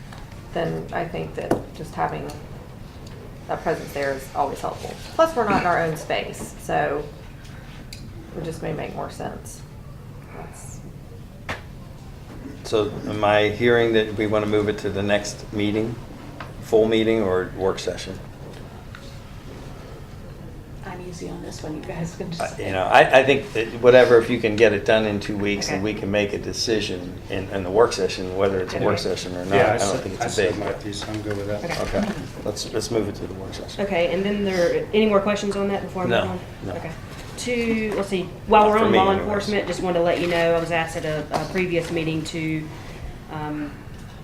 [SPEAKER 4] then I think that just having a presence there is always helpful. Plus, we're not in our own space, so it just may make more sense.
[SPEAKER 1] So am I hearing that we want to move it to the next meeting, full meeting or work session?
[SPEAKER 2] I'm easy on this one, you guys can just.
[SPEAKER 1] I think that whatever, if you can get it done in 2 weeks and
[SPEAKER 5] Okay.
[SPEAKER 1] we can make a decision in the work session, whether it's a work session or not,
[SPEAKER 6] Yeah,
[SPEAKER 1] I don't think it's a
[SPEAKER 6] said
[SPEAKER 1] big.
[SPEAKER 6] my piece, I'm good with that.
[SPEAKER 1] Okay, let's move it to the work session.
[SPEAKER 5] Okay, and then any more questions on that before I move
[SPEAKER 1] No,
[SPEAKER 5] on?
[SPEAKER 1] no.
[SPEAKER 5] Okay. Let's see, while
[SPEAKER 1] Not
[SPEAKER 5] we're
[SPEAKER 1] for
[SPEAKER 5] on
[SPEAKER 1] me
[SPEAKER 5] law
[SPEAKER 1] anyways.
[SPEAKER 5] enforcement, just wanted to let you know, I was asked at a previous meeting to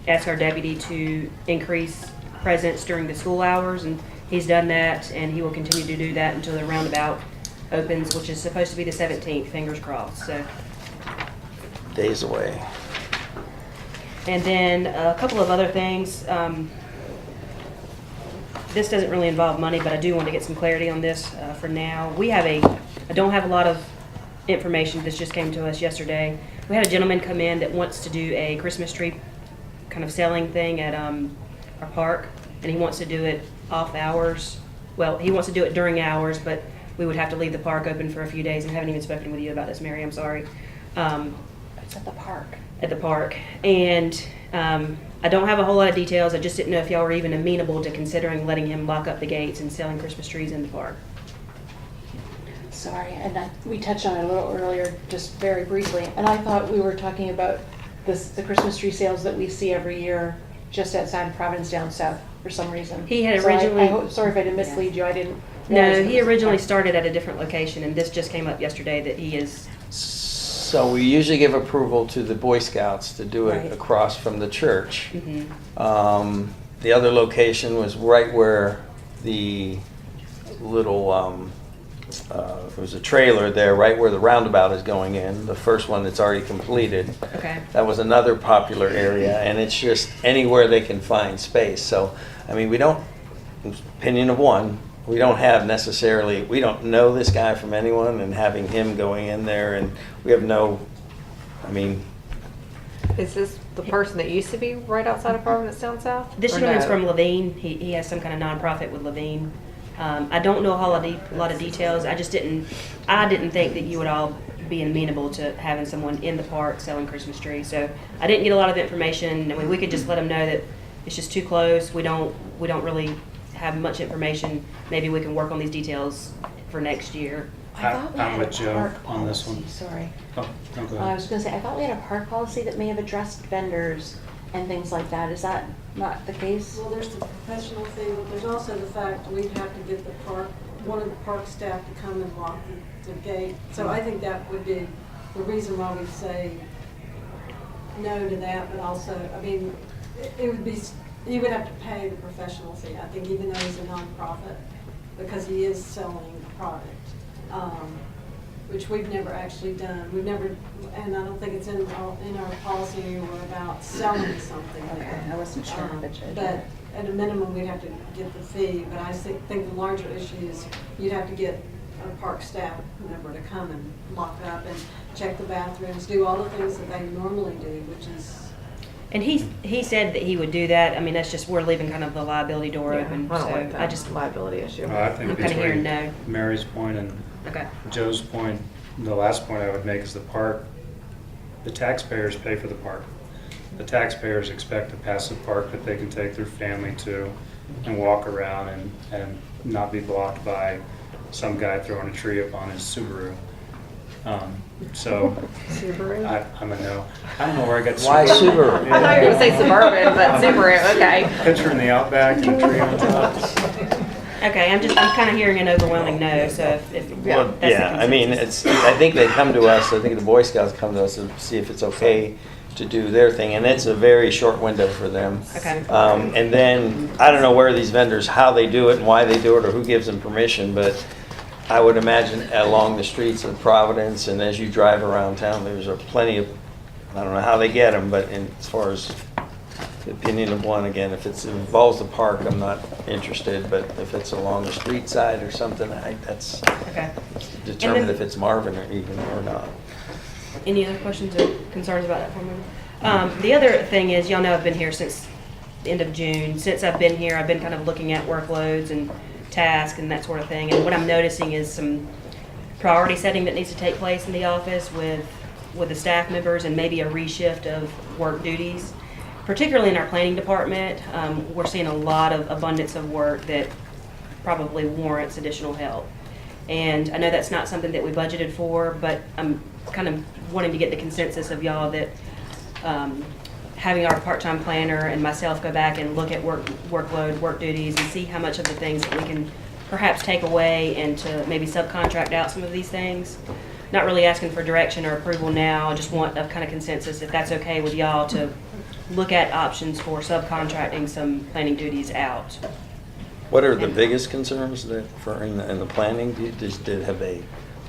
[SPEAKER 5] ask our deputy to increase presence during the school hours, and he's done that, and he will continue to do that until the roundabout opens, which is supposed to be the 17th, fingers crossed, so.
[SPEAKER 1] Days away.
[SPEAKER 5] And then a couple of other things. This doesn't really involve money, but I do want to get some clarity on this for now. I don't have a lot of information. This just came to us yesterday. We had a gentleman come in that wants to do a Christmas tree kind of selling thing at our park, and he wants to do it off hours. Well, he wants to do it during hours, but we would have to leave the park open for a few days, and I haven't even spoken with you about this, Mary, I'm sorry.
[SPEAKER 2] It's at the park.
[SPEAKER 5] At the park. And I don't have a whole lot of details. I just didn't know if y'all were even amenable to considering letting him lock up the gates and selling Christmas trees in the park.
[SPEAKER 2] Sorry, and we touched on it a little earlier, just very briefly, and I thought we were talking about the Christmas tree sales that we see every year just outside of Providence down south for some reason.
[SPEAKER 5] He had
[SPEAKER 2] So
[SPEAKER 5] originally...
[SPEAKER 2] sorry if I did mislead you, I didn't.
[SPEAKER 5] No,
[SPEAKER 2] realize
[SPEAKER 5] he
[SPEAKER 2] it was-
[SPEAKER 5] originally started at a different location, and this just came up yesterday that he is...
[SPEAKER 1] So we usually give approval to the Boy Scouts to do it
[SPEAKER 5] Right.
[SPEAKER 1] across from the church.
[SPEAKER 5] Mhm.
[SPEAKER 1] The other location was right where the little, there was a trailer there, right where the roundabout is going in, the first one that's already completed.
[SPEAKER 5] Okay.
[SPEAKER 1] That was another popular area, and it's just anywhere they can find space. So, I mean, we don't, opinion of one, we don't have necessarily, we don't know this guy from anyone, and having him going in there, and we have no, I mean,
[SPEAKER 4] Is this the person that used to be right outside of Providence down south?
[SPEAKER 5] This
[SPEAKER 4] Or
[SPEAKER 5] gentleman's
[SPEAKER 4] no?
[SPEAKER 5] from Levine. He has some kind of nonprofit with Levine. I don't know a whole lot of details. I didn't think that you would all be amenable to having someone in the park selling Christmas trees. So I didn't get a lot of information. I mean, we could just let them know that it's just too close. We don't really have much information. Maybe we can work on these details for next year.
[SPEAKER 2] I thought we
[SPEAKER 6] I'm
[SPEAKER 2] had
[SPEAKER 6] with
[SPEAKER 2] a
[SPEAKER 6] Joe
[SPEAKER 2] park
[SPEAKER 6] on this
[SPEAKER 2] policy,
[SPEAKER 6] one.
[SPEAKER 2] sorry.
[SPEAKER 6] Oh, no, go
[SPEAKER 2] I
[SPEAKER 6] ahead.
[SPEAKER 2] was gonna say, I thought we had a park policy that may have addressed vendors and things like that. Is that not the case?
[SPEAKER 21] Well, there's the professional thing, but there's also the fact that we'd have to get one of the park staff to come and lock the gate. So I think that would be the reason why we say no to that, but also, I mean, it would be, he would have to pay the professional fee, I think, even though he's a nonprofit, because he is selling a product, which we've never actually done. We've never, and I don't think it's in our policy anymore about selling something there.
[SPEAKER 2] Okay, I wasn't sure if it should.
[SPEAKER 21] But at a minimum, we'd have to get the fee, but I think the larger issue is you'd have to get a park staff member to come and lock it up and check the bathrooms, do all the things that they normally do, which is.
[SPEAKER 5] And he said that he would do that. I mean, that's just, we're leaving kind of the liability door open.
[SPEAKER 4] I don't
[SPEAKER 5] So
[SPEAKER 4] like that
[SPEAKER 5] I just,
[SPEAKER 4] liability issue.
[SPEAKER 6] I think
[SPEAKER 5] I'm kind of hearing
[SPEAKER 6] between
[SPEAKER 5] no.
[SPEAKER 6] Mary's point and
[SPEAKER 5] Okay.
[SPEAKER 6] Joe's point, the last point I would make is the park, the taxpayers pay for the park. The taxpayers expect a passive park that they can take their family to and walk around and not be blocked by some guy throwing a tree up on his Subaru. So
[SPEAKER 4] Subaru?
[SPEAKER 6] I'm a no. I don't know where I got Subaru.
[SPEAKER 1] Why Subaru?
[SPEAKER 4] I thought you were going to say Suburban, but Subaru, okay.
[SPEAKER 6] Picture in the Outback and a tree on top.
[SPEAKER 5] Okay, I'm kind of hearing an overwhelming no, so if
[SPEAKER 1] Well,
[SPEAKER 5] that's the
[SPEAKER 1] yeah, I mean,
[SPEAKER 5] consensus.
[SPEAKER 1] I think they come to us, I think the Boy Scouts come to us to see if it's okay to do their thing, and it's a very short window for them.
[SPEAKER 5] Okay.
[SPEAKER 1] And then, I don't know where these vendors, how they do it and why they do it, or who gives them permission, but I would imagine along the streets of Providence, and as you drive around town, there's plenty of, I don't know how they get them, but as far as the opinion of one, again, if it involves the park, I'm not interested, but if it's along the street side or something, that's
[SPEAKER 5] Okay.
[SPEAKER 1] determine
[SPEAKER 5] And then-
[SPEAKER 1] if it's Marvin or even or not.
[SPEAKER 5] Any other questions or concerns about that for me? The other thing is, y'all know I've been here since the end of June. Since I've been here, I've been kind of looking at workloads and tasks and that sort of thing. And what I'm noticing is some priority setting that needs to take place in the office with the staff members, and maybe a reshift of work duties. Particularly in our planning department, we're seeing a lot of abundance of work that probably warrants additional help. And I know that's not something that we budgeted for, but I'm kind of wanting to get the consensus of y'all that having our part-time planner and myself go back and look at workload, work duties, and see how much of the things that we can perhaps take away and to maybe subcontract out some of these things. Not really asking for direction or approval now, I just want a kind of consensus, if that's okay with y'all, to look at options for subcontracting some planning duties out.
[SPEAKER 1] What are the biggest concerns that for in the planning? Have they?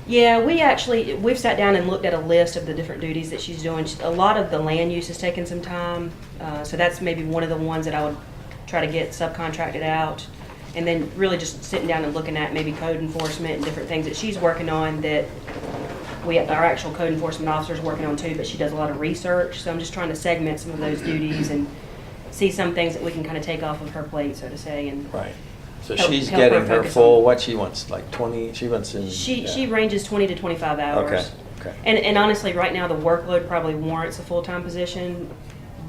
[SPEAKER 5] Yeah, we've sat down and looked at a list of the different duties that she's doing. A lot of the land use has taken some time, so that's maybe one of the ones that I would try to get subcontracted out. And then really just sitting down and looking at maybe code enforcement and different things that she's working on that our actual code enforcement officer's working on too, but she does a lot of research. So I'm just trying to segment some of those duties and see some things that we can kind of take off of her plate, so to say. And
[SPEAKER 1] right. So
[SPEAKER 5] help-
[SPEAKER 1] she's
[SPEAKER 5] help her
[SPEAKER 1] getting her
[SPEAKER 5] focus
[SPEAKER 1] full,
[SPEAKER 5] on-
[SPEAKER 1] what she wants, like 20, she wants in.
[SPEAKER 5] She ranges 20 to 25 hours.
[SPEAKER 1] Okay, okay.
[SPEAKER 5] And honestly, right now, the workload probably warrants a full-time position,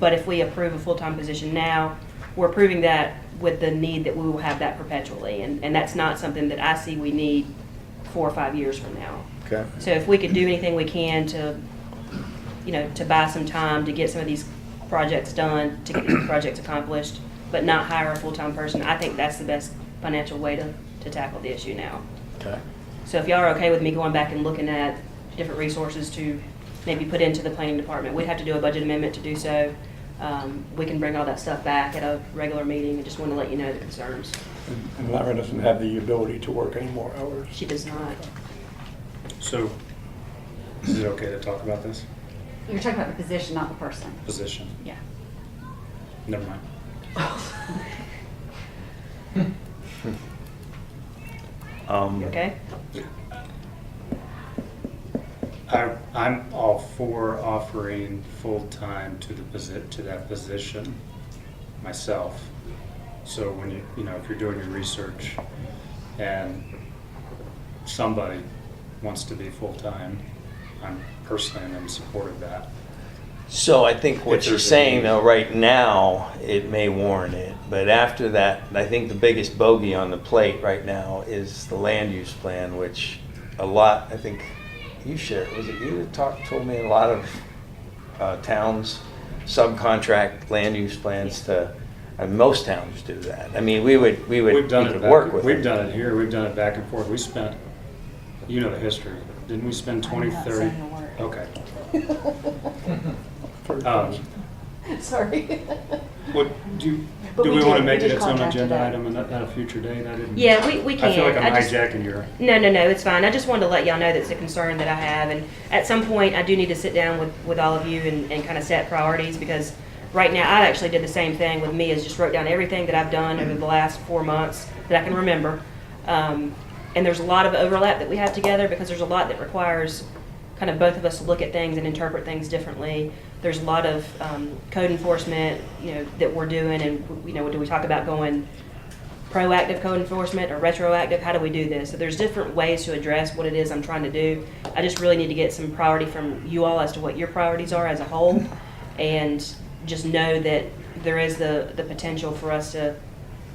[SPEAKER 5] but if we approve a full-time position now, we're approving that with the need that we will have that perpetually, and that's not something that I see we need 4 or 5 years from now.
[SPEAKER 1] Okay.
[SPEAKER 5] So if we could do anything we can to, to buy some time to get some of these projects done, to get these projects accomplished, but not hire a full-time person, I think that's the best financial way to tackle the issue now.
[SPEAKER 1] Okay.
[SPEAKER 5] So if y'all are okay with me going back and looking at different resources to maybe put into the planning department, we'd have to do a budget amendment to do so. We can bring all that stuff back at a regular meeting. I just want to let you know the concerns.
[SPEAKER 18] And Lara doesn't have the ability to work any more hours.
[SPEAKER 5] She does not.
[SPEAKER 6] So, is it okay to talk about this
[SPEAKER 19] You're talking about the position, not the person.
[SPEAKER 6] position?
[SPEAKER 19] Yeah.
[SPEAKER 6] Never mind.
[SPEAKER 5] You okay?
[SPEAKER 6] I'm all for offering full-time to that position myself. So when if you're doing your research and somebody wants to be full-time, I'm personally in support of that.
[SPEAKER 1] So I think what
[SPEAKER 6] If
[SPEAKER 1] you're
[SPEAKER 6] there's a
[SPEAKER 1] saying
[SPEAKER 6] need.
[SPEAKER 1] though, right now, it may warrant it, but after that, I think the biggest bogey on the plate right now is the land use plan, which I think you shared, was it you that told me a lot of towns subcontract land use plans to, and most towns do that. I mean, we could work with
[SPEAKER 6] We've
[SPEAKER 1] it.
[SPEAKER 6] done it here, we've done it back and forth. We spent, the history. Didn't we spend 20,
[SPEAKER 2] I'm not
[SPEAKER 6] 30?
[SPEAKER 2] saying a word.
[SPEAKER 6] Okay.
[SPEAKER 2] Sorry.
[SPEAKER 6] What, do
[SPEAKER 2] But
[SPEAKER 6] we
[SPEAKER 2] we
[SPEAKER 6] want to
[SPEAKER 2] did-
[SPEAKER 6] make
[SPEAKER 2] we
[SPEAKER 6] it
[SPEAKER 2] did
[SPEAKER 6] its own
[SPEAKER 2] contract
[SPEAKER 6] agenda
[SPEAKER 2] it out.
[SPEAKER 6] item at a future date? I didn't.
[SPEAKER 5] Yeah, we can.
[SPEAKER 6] I feel like I'm
[SPEAKER 5] just-
[SPEAKER 6] hijacking your.
[SPEAKER 5] No, it's fine. I just wanted to let y'all know that's a concern that I have, and at some point, I do need to sit down with all of you and kind of set priorities, because right now, I actually did the same thing with me, is just wrote down everything that I've done over the last 4 months that I can remember. And there's a lot of overlap that we have together, because there's a lot that requires kind of both of us to look at things and interpret things differently. There's a lot of code enforcement, that we're doing, and do we talk about going proactive code enforcement or retroactive? How do we do this? So there's different ways to address what it is I'm trying to do. I just really need to get some priority from you all as to what your priorities are as a whole, and just know that there is the potential for us to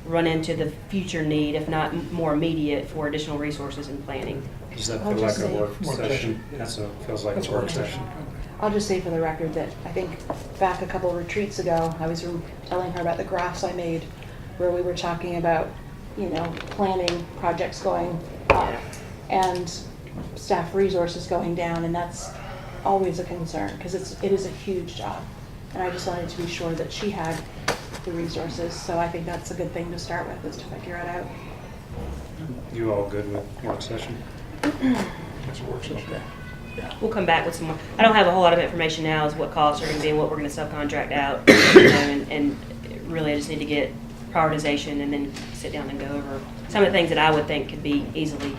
[SPEAKER 5] run into the future need, if not more immediate, for additional resources and planning.
[SPEAKER 6] Does that
[SPEAKER 2] I'll
[SPEAKER 6] feel like
[SPEAKER 2] just
[SPEAKER 6] a
[SPEAKER 2] say-
[SPEAKER 6] work session? Feels like a work session.
[SPEAKER 2] I'll just say for the record that I think back a couple retreats ago, I was telling her about the graphs I made where we were talking about, planning projects going up and staff resources going down, and that's always a concern because it is a huge job. And I just wanted to be sure that she had the resources, so I think that's a good thing to start with, is to figure it out.
[SPEAKER 6] You all good with work session?
[SPEAKER 18] It's a work session.
[SPEAKER 5] We'll come back with some more. I don't have a whole lot of information now as what costs are going to be and what we're going to subcontract out. And really I just need to get prioritization and then sit down and go over some of the things that I would think could be easily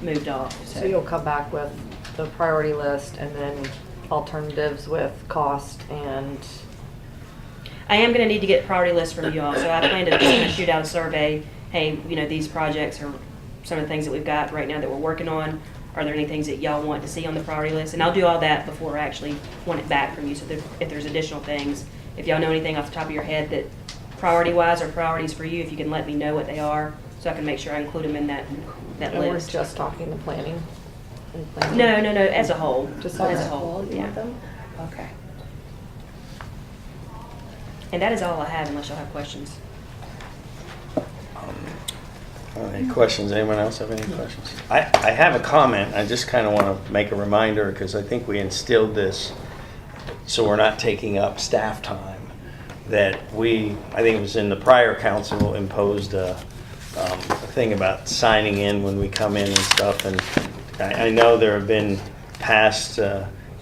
[SPEAKER 5] moved off.
[SPEAKER 4] So you'll come back with the priority list and then alternatives with cost and...
[SPEAKER 5] I am going to need to get priority lists from you all. So I plan to just kind of shoot out a survey. Hey, these projects are some of the things that we've got right now that we're working on. Are there any things that y'all want to see on the priority list? And I'll do all that before I actually want it back from you. So if there's additional things, if y'all know anything off the top of your head that priority-wise are priorities for you, if you can let me know what they are, so I can make sure I include them in that
[SPEAKER 4] And
[SPEAKER 5] list.
[SPEAKER 4] we're just talking the planning?
[SPEAKER 5] No, as a whole.
[SPEAKER 4] Just
[SPEAKER 5] as
[SPEAKER 4] as
[SPEAKER 5] a whole,
[SPEAKER 2] You
[SPEAKER 5] yeah.
[SPEAKER 2] want them? Okay.
[SPEAKER 5] And that is all I have, unless y'all have questions.
[SPEAKER 1] Any questions? Anyone else have any questions? I have a comment. I just kind of want to make a reminder because I think we instilled this so we're not taking up staff time. That I think it was in the prior council, imposed a thing about signing in when we come in and stuff. And I know there have been past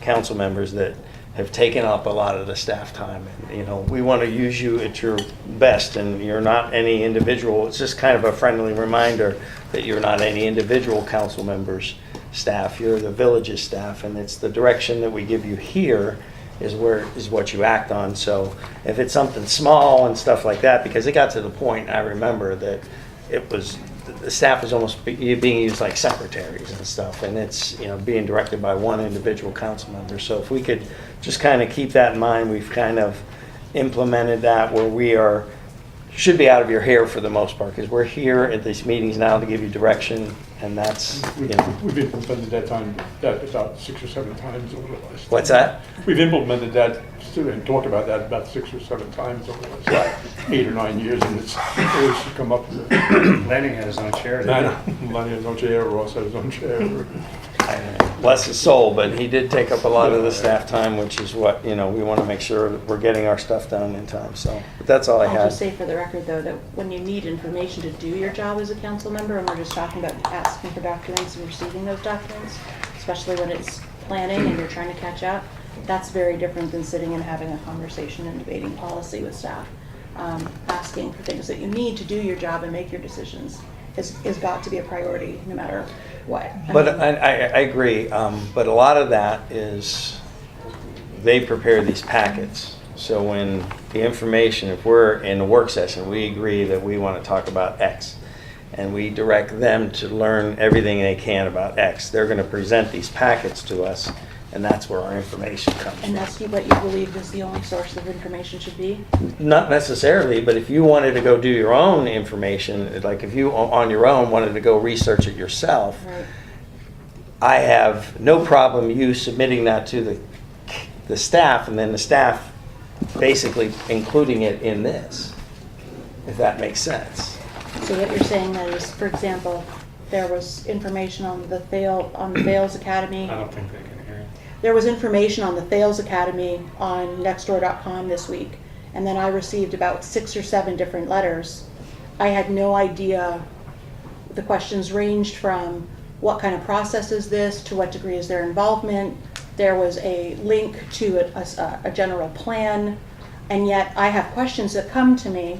[SPEAKER 1] council members that have taken up a lot of the staff time. And, we want to use you at your best, and you're not any individual. It's just kind of a friendly reminder that you're not any individual council member's staff. You're the village's staff, and it's the direction that we give you here is what you act on. So if it's something small and stuff like that, because it got to the point, I remember that the staff was almost being used like secretaries and stuff, and it's, being directed by one individual council member. So if we could just kind of keep that in mind, we've kind of implemented that where we should be out of your hair for the most part, because we're here at these meetings now to give you direction, and that's,
[SPEAKER 18] We've implemented that about 6 or 7 times over the last.
[SPEAKER 1] What's that?
[SPEAKER 18] We've implemented that and talked about that about 6 or 7 times over the last 8 or 9 years, and it's always come up.
[SPEAKER 6] Lanning had his own chair.
[SPEAKER 18] Lanning had his own chair, Ross had his own chair.
[SPEAKER 1] Bless his soul, but he did take up a lot of the staff time, which is what, we want to make sure that we're getting our stuff done in time, so. But that's all I
[SPEAKER 3] I'll
[SPEAKER 1] had.
[SPEAKER 3] just say for the record, though, that when you need information to do your job as a council member, and we're just talking about asking for documents and receiving those documents, especially when it's planning and you're trying to catch up, that's very different than sitting and having a conversation and debating policy with staff. Asking for things that you need to do your job and make your decisions is got to be a priority, no matter what.
[SPEAKER 1] But I agree, but a lot of that is, they prepare these packets. So when the information, if we're in a work session, we agree that we want to talk about X, and we direct them to learn everything they can about X. They're going to present these packets to us, and that's where our information comes from.
[SPEAKER 3] And that's what you believe is the only source of information should be?
[SPEAKER 1] Not necessarily, but if you wanted to go do your own information, like if you on your own wanted to go research it yourself,
[SPEAKER 3] Right.
[SPEAKER 1] I have no problem you submitting that to the staff, and then the staff basically including it in this, if that makes sense.
[SPEAKER 3] So what you're saying then is, for example, there was information on the Thales Academy.
[SPEAKER 6] I don't think they can hear you.
[SPEAKER 3] There was information on the Thales Academy on nextdoor.com this week, and then I received about 6 or 7 different letters. I had no idea. The questions ranged from what kind of process is this, to what degree is their involvement. There was a link to a general plan, and yet I have questions that come to me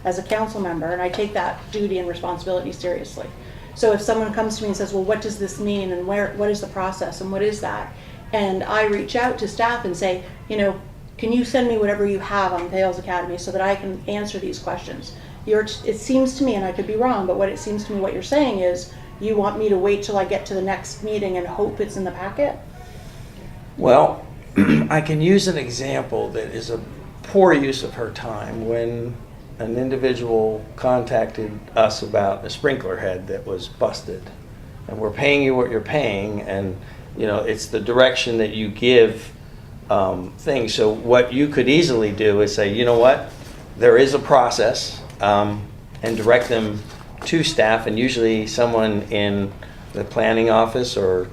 [SPEAKER 3] as a council member, and I take that duty and responsibility seriously. So if someone comes to me and says, well, what does this mean, and what is the process, and what is that? And I reach out to staff and say, can you send me whatever you have on Thales Academy so that I can answer these questions? It seems to me, and I could be wrong, but what it seems to me what you're saying is, you want me to wait till I get to the next meeting and hope it's in the packet?
[SPEAKER 1] Well, I can use an example that is a poor use of her time. When an individual contacted us about a sprinkler head that was busted, and we're paying you what you're paying, and it's the direction that you give things. So what you could easily do is say, you know what, there is a process, and direct them to staff, and usually someone in the planning office, or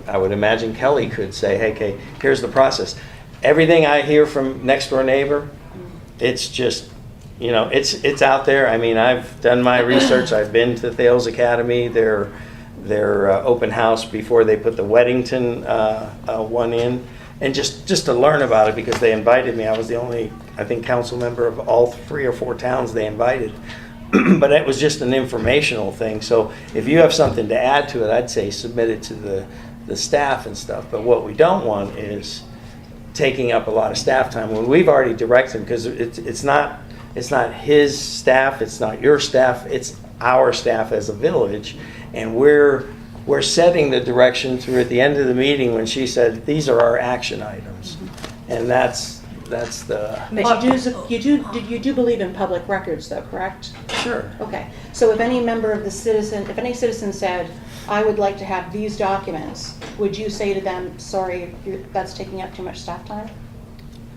[SPEAKER 1] I would imagine Kelly could say, hey, okay, here's the process. Everything I hear from next door neighbor, it's just, it's out there. I mean, I've done my research. I've been to Thales Academy, their open house before they put the Weddington one in, and just to learn about it, because they invited me. I was the only, I think, council member of all 3 or 4 towns they invited. But it was just an informational thing. So if you have something to add to it, I'd say submit it to the staff and stuff. But what we don't want is taking up a lot of staff time when we've already directed them, because it's not his staff, it's not your staff, it's our staff as a village, and we're setting the direction through at the end of the meeting when she said these are our action items, and that's the.
[SPEAKER 3] But you do believe in public records, though, correct?
[SPEAKER 1] Sure.
[SPEAKER 3] Okay. So if any any citizen said, I would like to have these documents, would you say to them, sorry, that's taking up too much staff time?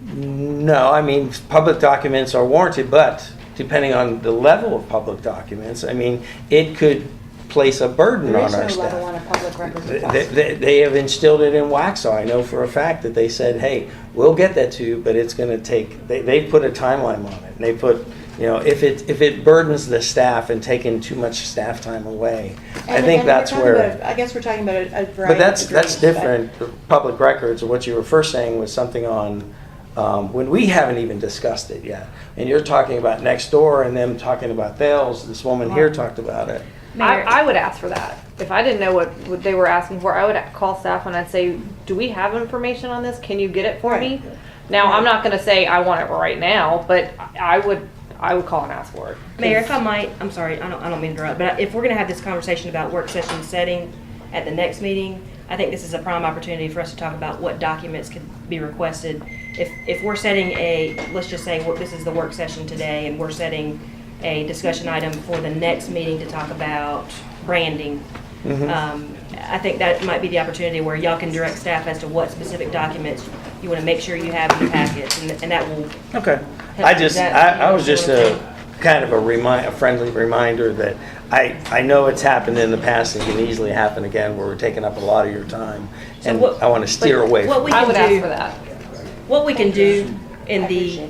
[SPEAKER 1] No, I mean, public documents are warranted, but depending on the level of public documents, I mean, it could place a burden on our staff.
[SPEAKER 3] There is no level on a public records request.
[SPEAKER 1] They have instilled it in Waxhaw. I know for a fact that they said, hey, we'll get that to you, but it's going to take, they put a timeline on it. And they put, if it burdens the staff and taking too much staff time away, I think that's where.
[SPEAKER 3] I guess we're talking about a variety
[SPEAKER 1] But that's
[SPEAKER 3] of degrees,
[SPEAKER 1] different. Public records, or what you were first saying was something on, when we haven't even discussed it yet. And you're talking about next door and them talking about Thales. This woman here talked about it.
[SPEAKER 4] I would ask for that. If I didn't know what they were asking for, I would call staff and I'd say, do we have information on this? Can you get it for me? Now, I'm not going to say I want it right now, but I would I would call and ask for it.
[SPEAKER 5] Mayor, if I might, I'm sorry, I don't mean to interrupt, but if we're gonna have this conversation about work session setting at the next meeting, I think this is a prime opportunity for us to talk about what documents could be requested. If we're setting let's just say this is the work session today, and we're setting a discussion item for the next meeting to talk about branding. I think that might be the opportunity where y'all can direct staff as to what specific documents you want to make sure you have in the packets, and that will.
[SPEAKER 1] Okay.
[SPEAKER 5] help
[SPEAKER 1] I was just a kind of a friendly reminder that I know it's happened in the past and can easily happen again where we're taking up a lot of your time, and I want to steer away from
[SPEAKER 4] I would ask for that.
[SPEAKER 5] What we can do in the,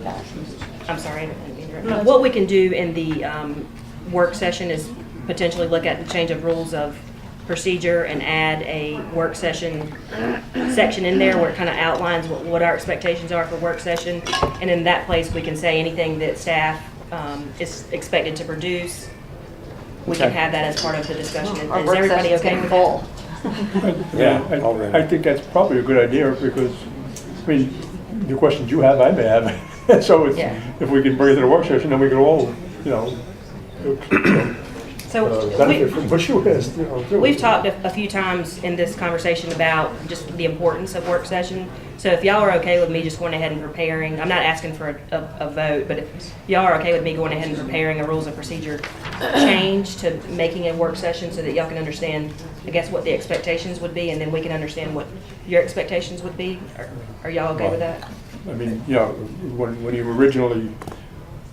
[SPEAKER 5] I'm sorry, what we can do in the work session is potentially look at the change of rules of procedure and add a work session section in there where it kind of outlines what our expectations are for work session. And in that place, we can say anything that staff is expected to produce. We can have that as part of the discussion. Is everybody okay with that?
[SPEAKER 18] Yeah, I think that's probably a good idea because, I mean, the questions you have, I may have. So if we can bring it to the work session, then we can all, benefit from what you asked.
[SPEAKER 5] We've talked a few times in this conversation about just the importance of work session. So if y'all are okay with me just going ahead and preparing, I'm not asking for a vote, but if y'all are okay with me going ahead and preparing a rules of procedure change to making a work session so that y'all can understand, I guess, what the expectations would be, and then we can understand what your expectations would be. Are y'all okay with that?
[SPEAKER 18] I mean, when you originally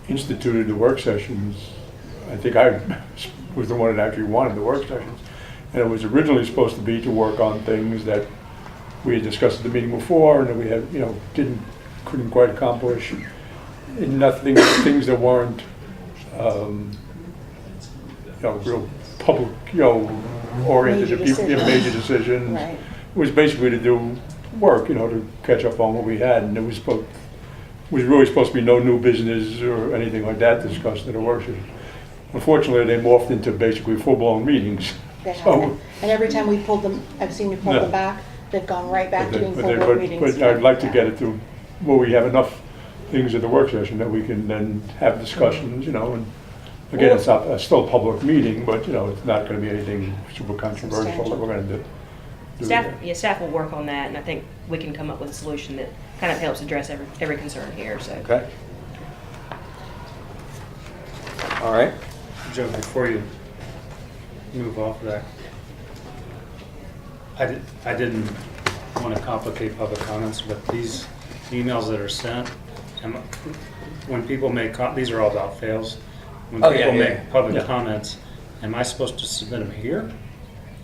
[SPEAKER 18] instituted the work sessions, I think I was the one that actually wanted the work sessions. And it was originally supposed to be to work on things that we had discussed at the meeting before and that we had, couldn't quite accomplish. And nothing, things that weren't, real public, oriented, major decisions.
[SPEAKER 2] Right.
[SPEAKER 18] It was basically to do work, to catch up on what we had. And it was really supposed to be no new business or anything like that discussed at a work session. Unfortunately, they morphed into basically full-blown meetings.
[SPEAKER 2] They have. And every time we pulled them, I've seen you pull them back, they've gone right back to being full-blown meetings.
[SPEAKER 18] But I'd like to get it to where we have enough things at the work session that we can then have discussions, and again, it's not, it's still a public meeting, but, it's not going to be anything super controversial that we're going to do.
[SPEAKER 5] Staff will work on that, and I think we can come up with a solution that kind of helps address every concern here, so.
[SPEAKER 1] Okay. All right.
[SPEAKER 6] Joe, before you move off of that, I didn't want to complicate public comments, but these emails that are sent, when people make, these are all about fails. When people make public comments, am I supposed to submit them here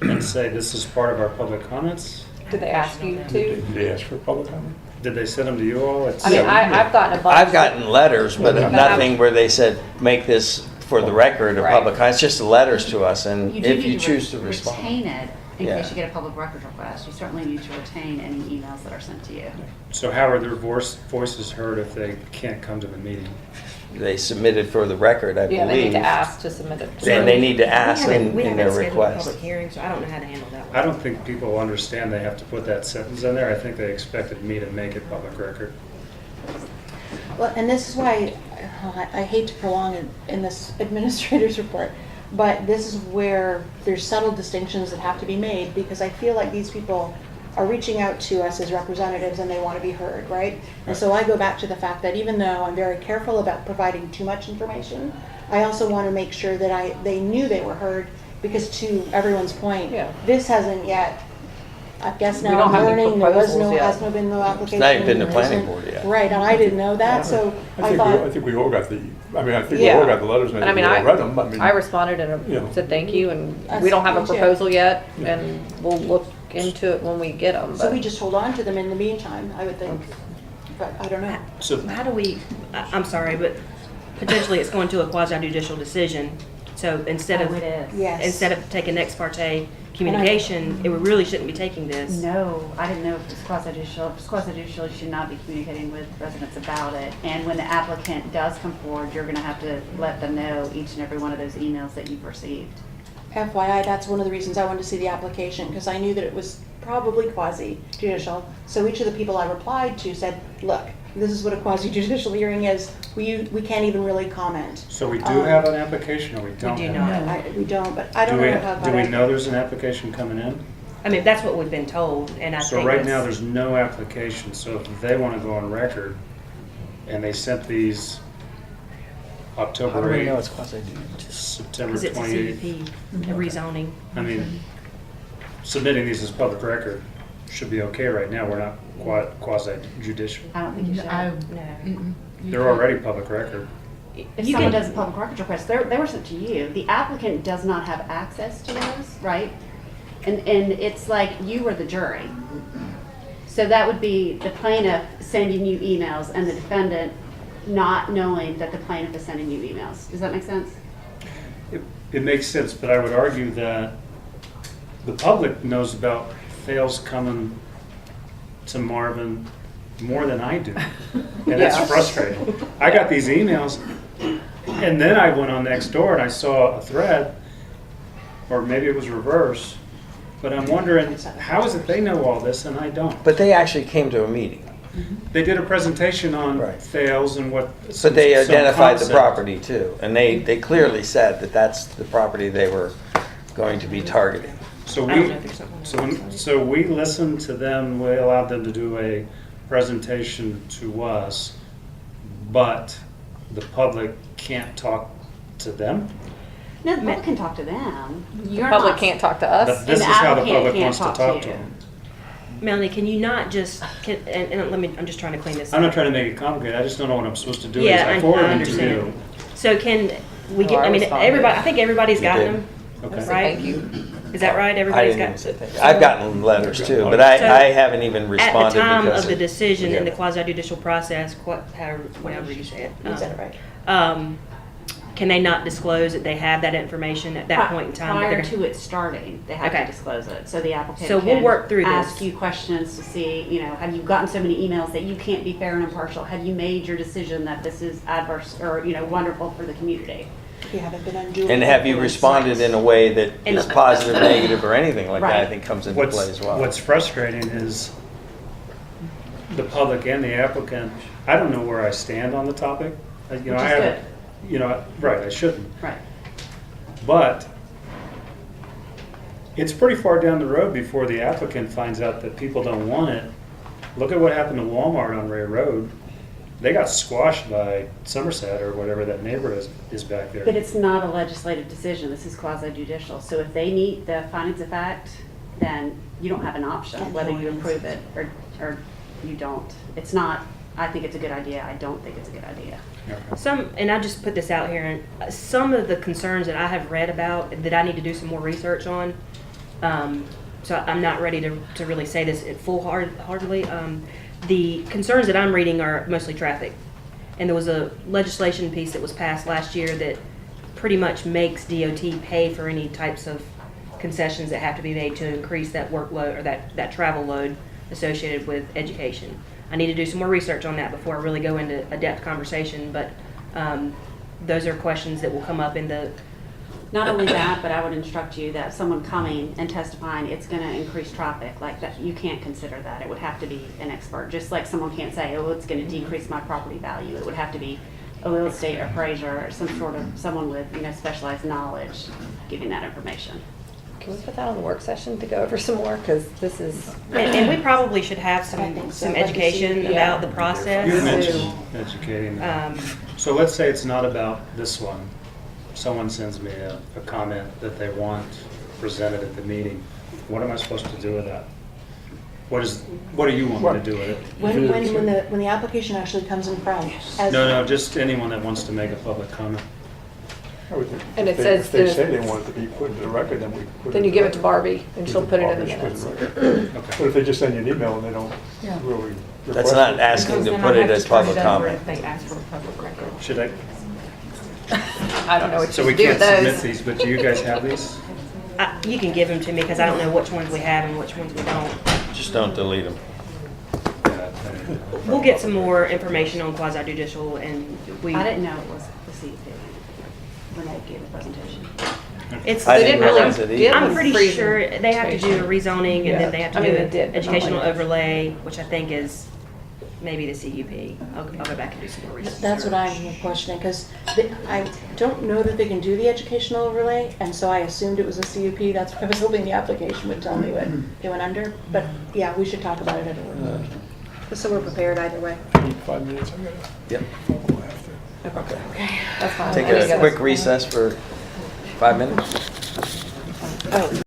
[SPEAKER 6] and say this is part of our public comments?
[SPEAKER 4] Did they ask you to?
[SPEAKER 18] Did they ask for public comment?
[SPEAKER 6] Did they send them to you all?
[SPEAKER 4] I've gotten a bunch.
[SPEAKER 1] I've gotten letters, but nothing where they said, make this for the record or public. It's just letters to us, and if you choose to respond.
[SPEAKER 19] Retain it in case you get a public records request. You certainly need to retain any emails that are sent to you.
[SPEAKER 6] So how are their voices heard if they can't come to the meeting?
[SPEAKER 1] They submitted for the record, I believe.
[SPEAKER 4] Yeah, they need to ask to submit it.
[SPEAKER 1] Then they need to ask in
[SPEAKER 5] We
[SPEAKER 1] their
[SPEAKER 5] haven't scheduled a
[SPEAKER 1] request.
[SPEAKER 5] public hearing, so I don't know how to handle that one.
[SPEAKER 6] I don't think people understand they have to put that sentence in there. I think they expected me to make it public record.
[SPEAKER 2] Well, and this is why I hate to prolong in this administrator's report, but this is where there's subtle distinctions that have to be made, because I feel like these people are reaching out to us as representatives and they want to be heard, right? And so I go back to the fact that even though I'm very careful about providing too much information, I also want to make sure that they knew they were heard, because to everyone's point, this hasn't yet, I guess now I'm learning, has no been no application.
[SPEAKER 1] It's not even been the planning board yet.
[SPEAKER 2] Right, and I didn't know that, so I thought.
[SPEAKER 18] I think we all got the, we all got the letters and we all read them.
[SPEAKER 4] I responded and said thank you, and we don't have a proposal yet, and we'll look into it when we get them.
[SPEAKER 2] So we just hold on to them in the meantime, I would think, but I don't know.
[SPEAKER 5] So how do we, I'm sorry, but potentially it's going to a quasi-judicial decision. So instead of taking ex parte communication, we really shouldn't be taking this.
[SPEAKER 19] No, I didn't know if it was quasi-judicial. If it's quasi-judicial, you should not be communicating with residents about it. And when the applicant does come forward, you're going to have to let them know each and every one of those emails that you've received.
[SPEAKER 2] FYI, that's one of the reasons I wanted to see the application, because I knew that it was probably quasi-judicial. So each of the people I replied to said, look, this is what a quasi judicial hearing is. We can't even really comment.
[SPEAKER 6] So we do have an application, or we don't?
[SPEAKER 5] do
[SPEAKER 6] have
[SPEAKER 5] not.
[SPEAKER 6] it?
[SPEAKER 2] We don't, but I don't know how.
[SPEAKER 6] Do we know there's an application coming in?
[SPEAKER 5] I mean, that's what we've been told, and I
[SPEAKER 6] So
[SPEAKER 5] think
[SPEAKER 6] right
[SPEAKER 5] it's-
[SPEAKER 6] now, there's no application, so if they want to go on record, and they sent these October
[SPEAKER 1] How do we know
[SPEAKER 6] 8th,
[SPEAKER 1] it's quasi-judicial?
[SPEAKER 6] September
[SPEAKER 5] Because it's a
[SPEAKER 6] 28th.
[SPEAKER 5] CUP, a rezoning.
[SPEAKER 6] I mean, submitting these as public record should be okay right now, we're not quasi judicial.
[SPEAKER 19] I don't think you should.
[SPEAKER 5] No.
[SPEAKER 6] They're already public record.
[SPEAKER 19] If
[SPEAKER 5] You
[SPEAKER 19] someone
[SPEAKER 5] can-
[SPEAKER 19] does a public records request, they were sent to you. The applicant does not have access to those, right? And it's like you were the jury. So that would be the plaintiff sending you emails and the defendant not knowing that the plaintiff is sending you emails. Does that make sense?
[SPEAKER 6] It makes sense, but I would argue that the public knows about fails coming to Marvin more than I do. And it's frustrating. I got these emails, and then I went on next door and I saw a thread, or maybe it was reverse, but I'm wondering, how is it they know all this and I don't?
[SPEAKER 1] But they actually came to a meeting.
[SPEAKER 6] They did a presentation on
[SPEAKER 1] Right.
[SPEAKER 6] fails and what.
[SPEAKER 1] But they
[SPEAKER 6] some
[SPEAKER 1] identified the
[SPEAKER 6] concept.
[SPEAKER 1] property too, and they clearly said that that's the property they were going to be targeting.
[SPEAKER 6] So
[SPEAKER 5] I don't
[SPEAKER 6] we,
[SPEAKER 5] know if there's something
[SPEAKER 6] so we listened to them, we allowed them to do a presentation to us, but the public can't talk to them?
[SPEAKER 19] No, the public can talk to them.
[SPEAKER 4] The
[SPEAKER 19] You're
[SPEAKER 4] public
[SPEAKER 19] not-
[SPEAKER 4] can't talk to us.
[SPEAKER 6] But this
[SPEAKER 19] And
[SPEAKER 6] is how the
[SPEAKER 19] applicant
[SPEAKER 6] public
[SPEAKER 19] can't
[SPEAKER 6] wants to
[SPEAKER 19] talk
[SPEAKER 6] talk
[SPEAKER 19] to
[SPEAKER 6] to
[SPEAKER 19] you.
[SPEAKER 6] them.
[SPEAKER 5] Melanie, can you not just, I'm just trying to clean this up.
[SPEAKER 6] I'm not trying to make it complicated, I just don't know what I'm supposed to do.
[SPEAKER 5] Yeah,
[SPEAKER 6] I
[SPEAKER 5] I
[SPEAKER 6] forwarded them to
[SPEAKER 5] understand.
[SPEAKER 6] you.
[SPEAKER 5] So can we
[SPEAKER 4] Oh,
[SPEAKER 5] get,
[SPEAKER 4] I
[SPEAKER 5] I mean,
[SPEAKER 4] responded.
[SPEAKER 5] everybody, I think everybody's
[SPEAKER 1] You
[SPEAKER 5] gotten
[SPEAKER 1] did.
[SPEAKER 5] them,
[SPEAKER 6] Okay.
[SPEAKER 5] right?
[SPEAKER 4] Thank you.
[SPEAKER 5] Is that right?
[SPEAKER 1] I
[SPEAKER 5] Everybody's
[SPEAKER 1] didn't even
[SPEAKER 5] got.
[SPEAKER 1] say thank you. I've gotten letters too, but
[SPEAKER 5] So,
[SPEAKER 1] I haven't even
[SPEAKER 5] At
[SPEAKER 1] responded
[SPEAKER 5] the time
[SPEAKER 1] because
[SPEAKER 5] of the decision in the
[SPEAKER 1] yeah.
[SPEAKER 5] quasi judicial process, whatever you say it.
[SPEAKER 2] You said it right.
[SPEAKER 5] Can they not disclose that they have that information at that point in time? that
[SPEAKER 19] Prior
[SPEAKER 5] they're-
[SPEAKER 19] to it starting, they have
[SPEAKER 5] Okay.
[SPEAKER 19] to disclose it, so the applicant
[SPEAKER 5] So we'll
[SPEAKER 19] can
[SPEAKER 5] work through
[SPEAKER 19] ask
[SPEAKER 5] this.
[SPEAKER 19] you questions to see, have you gotten so many emails that you can't be fair and impartial? Have you made your decision that this is adverse or, wonderful for the community?
[SPEAKER 2] You haven't been unduly.
[SPEAKER 1] And have you responded in a way that
[SPEAKER 5] And-
[SPEAKER 1] is positive, negative, or anything like that, I
[SPEAKER 19] Right.
[SPEAKER 1] think comes into play as well.
[SPEAKER 6] What's frustrating is the public and the applicant, I don't know where I stand on the topic.
[SPEAKER 19] Which
[SPEAKER 6] I
[SPEAKER 19] is
[SPEAKER 6] haven't, right, I shouldn't.
[SPEAKER 19] Right.
[SPEAKER 6] But it's pretty far down the road before the applicant finds out that people don't want it. Look at what happened to Walmart on Ray Road. They got squashed by Somerset or whatever that neighborhood is back there.
[SPEAKER 19] But it's not a legislative decision, this is quasi judicial, so if they meet the findings of fact, then you don't have an option, whether you approve it or you don't. It's not, I think it's a good idea, I don't think it's a good idea.
[SPEAKER 5] And I just put this out here, and some of the concerns that I have read about that I need to do some more research on. So I'm not ready to really say this full-heartedly. The concerns that I'm reading are mostly traffic. And there was a legislation piece that was passed last year that pretty much makes DOT pay for any types of concessions that have to be made to increase that workload or that travel load associated with education. I need to do some more research on that before I really go into a depth conversation, but those are questions that will come up in the.
[SPEAKER 19] Not only that, but I would instruct you that someone coming and testifying, it's gonna increase traffic, like that, you can't consider that. It would have to be an expert, just like someone can't say, oh, it's gonna decrease my property value. It would have to be a real estate appraiser or some sort of, someone with, specialized knowledge giving that information.
[SPEAKER 4] Can we put that on the work session to go over some more? Because this is.
[SPEAKER 5] And we probably should have some education about the process.
[SPEAKER 6] You mentioned educating them. So let's say it's not about this one. Someone sends me a comment that they want presented at the meeting. What am I supposed to do with that? What do you want me to do with it?
[SPEAKER 2] When the application actually comes in front. as-
[SPEAKER 6] No, just anyone that wants to make a public comment.
[SPEAKER 4] And it
[SPEAKER 18] If
[SPEAKER 4] says
[SPEAKER 18] they
[SPEAKER 4] the-
[SPEAKER 18] say they want it to be put into the record, then we put it.
[SPEAKER 4] Then you
[SPEAKER 18] in
[SPEAKER 4] give
[SPEAKER 18] the
[SPEAKER 4] it to
[SPEAKER 18] record.
[SPEAKER 4] Barbie, and she'll put it in the
[SPEAKER 18] Barbie should
[SPEAKER 4] minutes.
[SPEAKER 18] put it in the record. But if they just send you an email and they don't really.
[SPEAKER 1] That's
[SPEAKER 18] request
[SPEAKER 1] not
[SPEAKER 18] it.
[SPEAKER 1] asking to put it as public comment.
[SPEAKER 4] They ask for a public record.
[SPEAKER 6] Should I?
[SPEAKER 4] I don't know what
[SPEAKER 6] So
[SPEAKER 4] you
[SPEAKER 6] we
[SPEAKER 4] should do
[SPEAKER 6] can't
[SPEAKER 4] with
[SPEAKER 6] submit
[SPEAKER 4] those.
[SPEAKER 6] these, but do you guys have these?
[SPEAKER 5] You can give them to me because I don't know which ones we have and which ones we don't.
[SPEAKER 1] Just don't delete them.
[SPEAKER 5] We'll get some more information on quasi judicial and we.
[SPEAKER 19] I didn't know it was the CUP when they gave the presentation.
[SPEAKER 5] It's.
[SPEAKER 1] I
[SPEAKER 4] They
[SPEAKER 1] didn't
[SPEAKER 4] didn't really
[SPEAKER 1] realize it
[SPEAKER 4] give
[SPEAKER 1] either.
[SPEAKER 5] I'm pretty
[SPEAKER 4] freezing
[SPEAKER 5] sure they have to do a rezoning and then they have to
[SPEAKER 4] I mean,
[SPEAKER 5] do
[SPEAKER 4] they
[SPEAKER 5] an
[SPEAKER 4] did, but not
[SPEAKER 5] educational
[SPEAKER 4] like-
[SPEAKER 5] overlay, which I think is maybe the CUP. I'll go back and do some more research.
[SPEAKER 2] That's what I'm questioning, because I don't know that they can do the educational overlay, and so I assumed it was a CUP. That's what I was hoping the application would tell me what they went under. But yeah, we should talk about it at a work session. Just so we're prepared either way.
[SPEAKER 18] 5 minutes, I'm gonna.
[SPEAKER 1] Yep.
[SPEAKER 18] I'll have to.
[SPEAKER 2] Okay.
[SPEAKER 4] That's fine.
[SPEAKER 1] Take
[SPEAKER 4] Let me
[SPEAKER 1] a
[SPEAKER 4] go.
[SPEAKER 1] quick recess for 5 minutes.
[SPEAKER 2] Oh.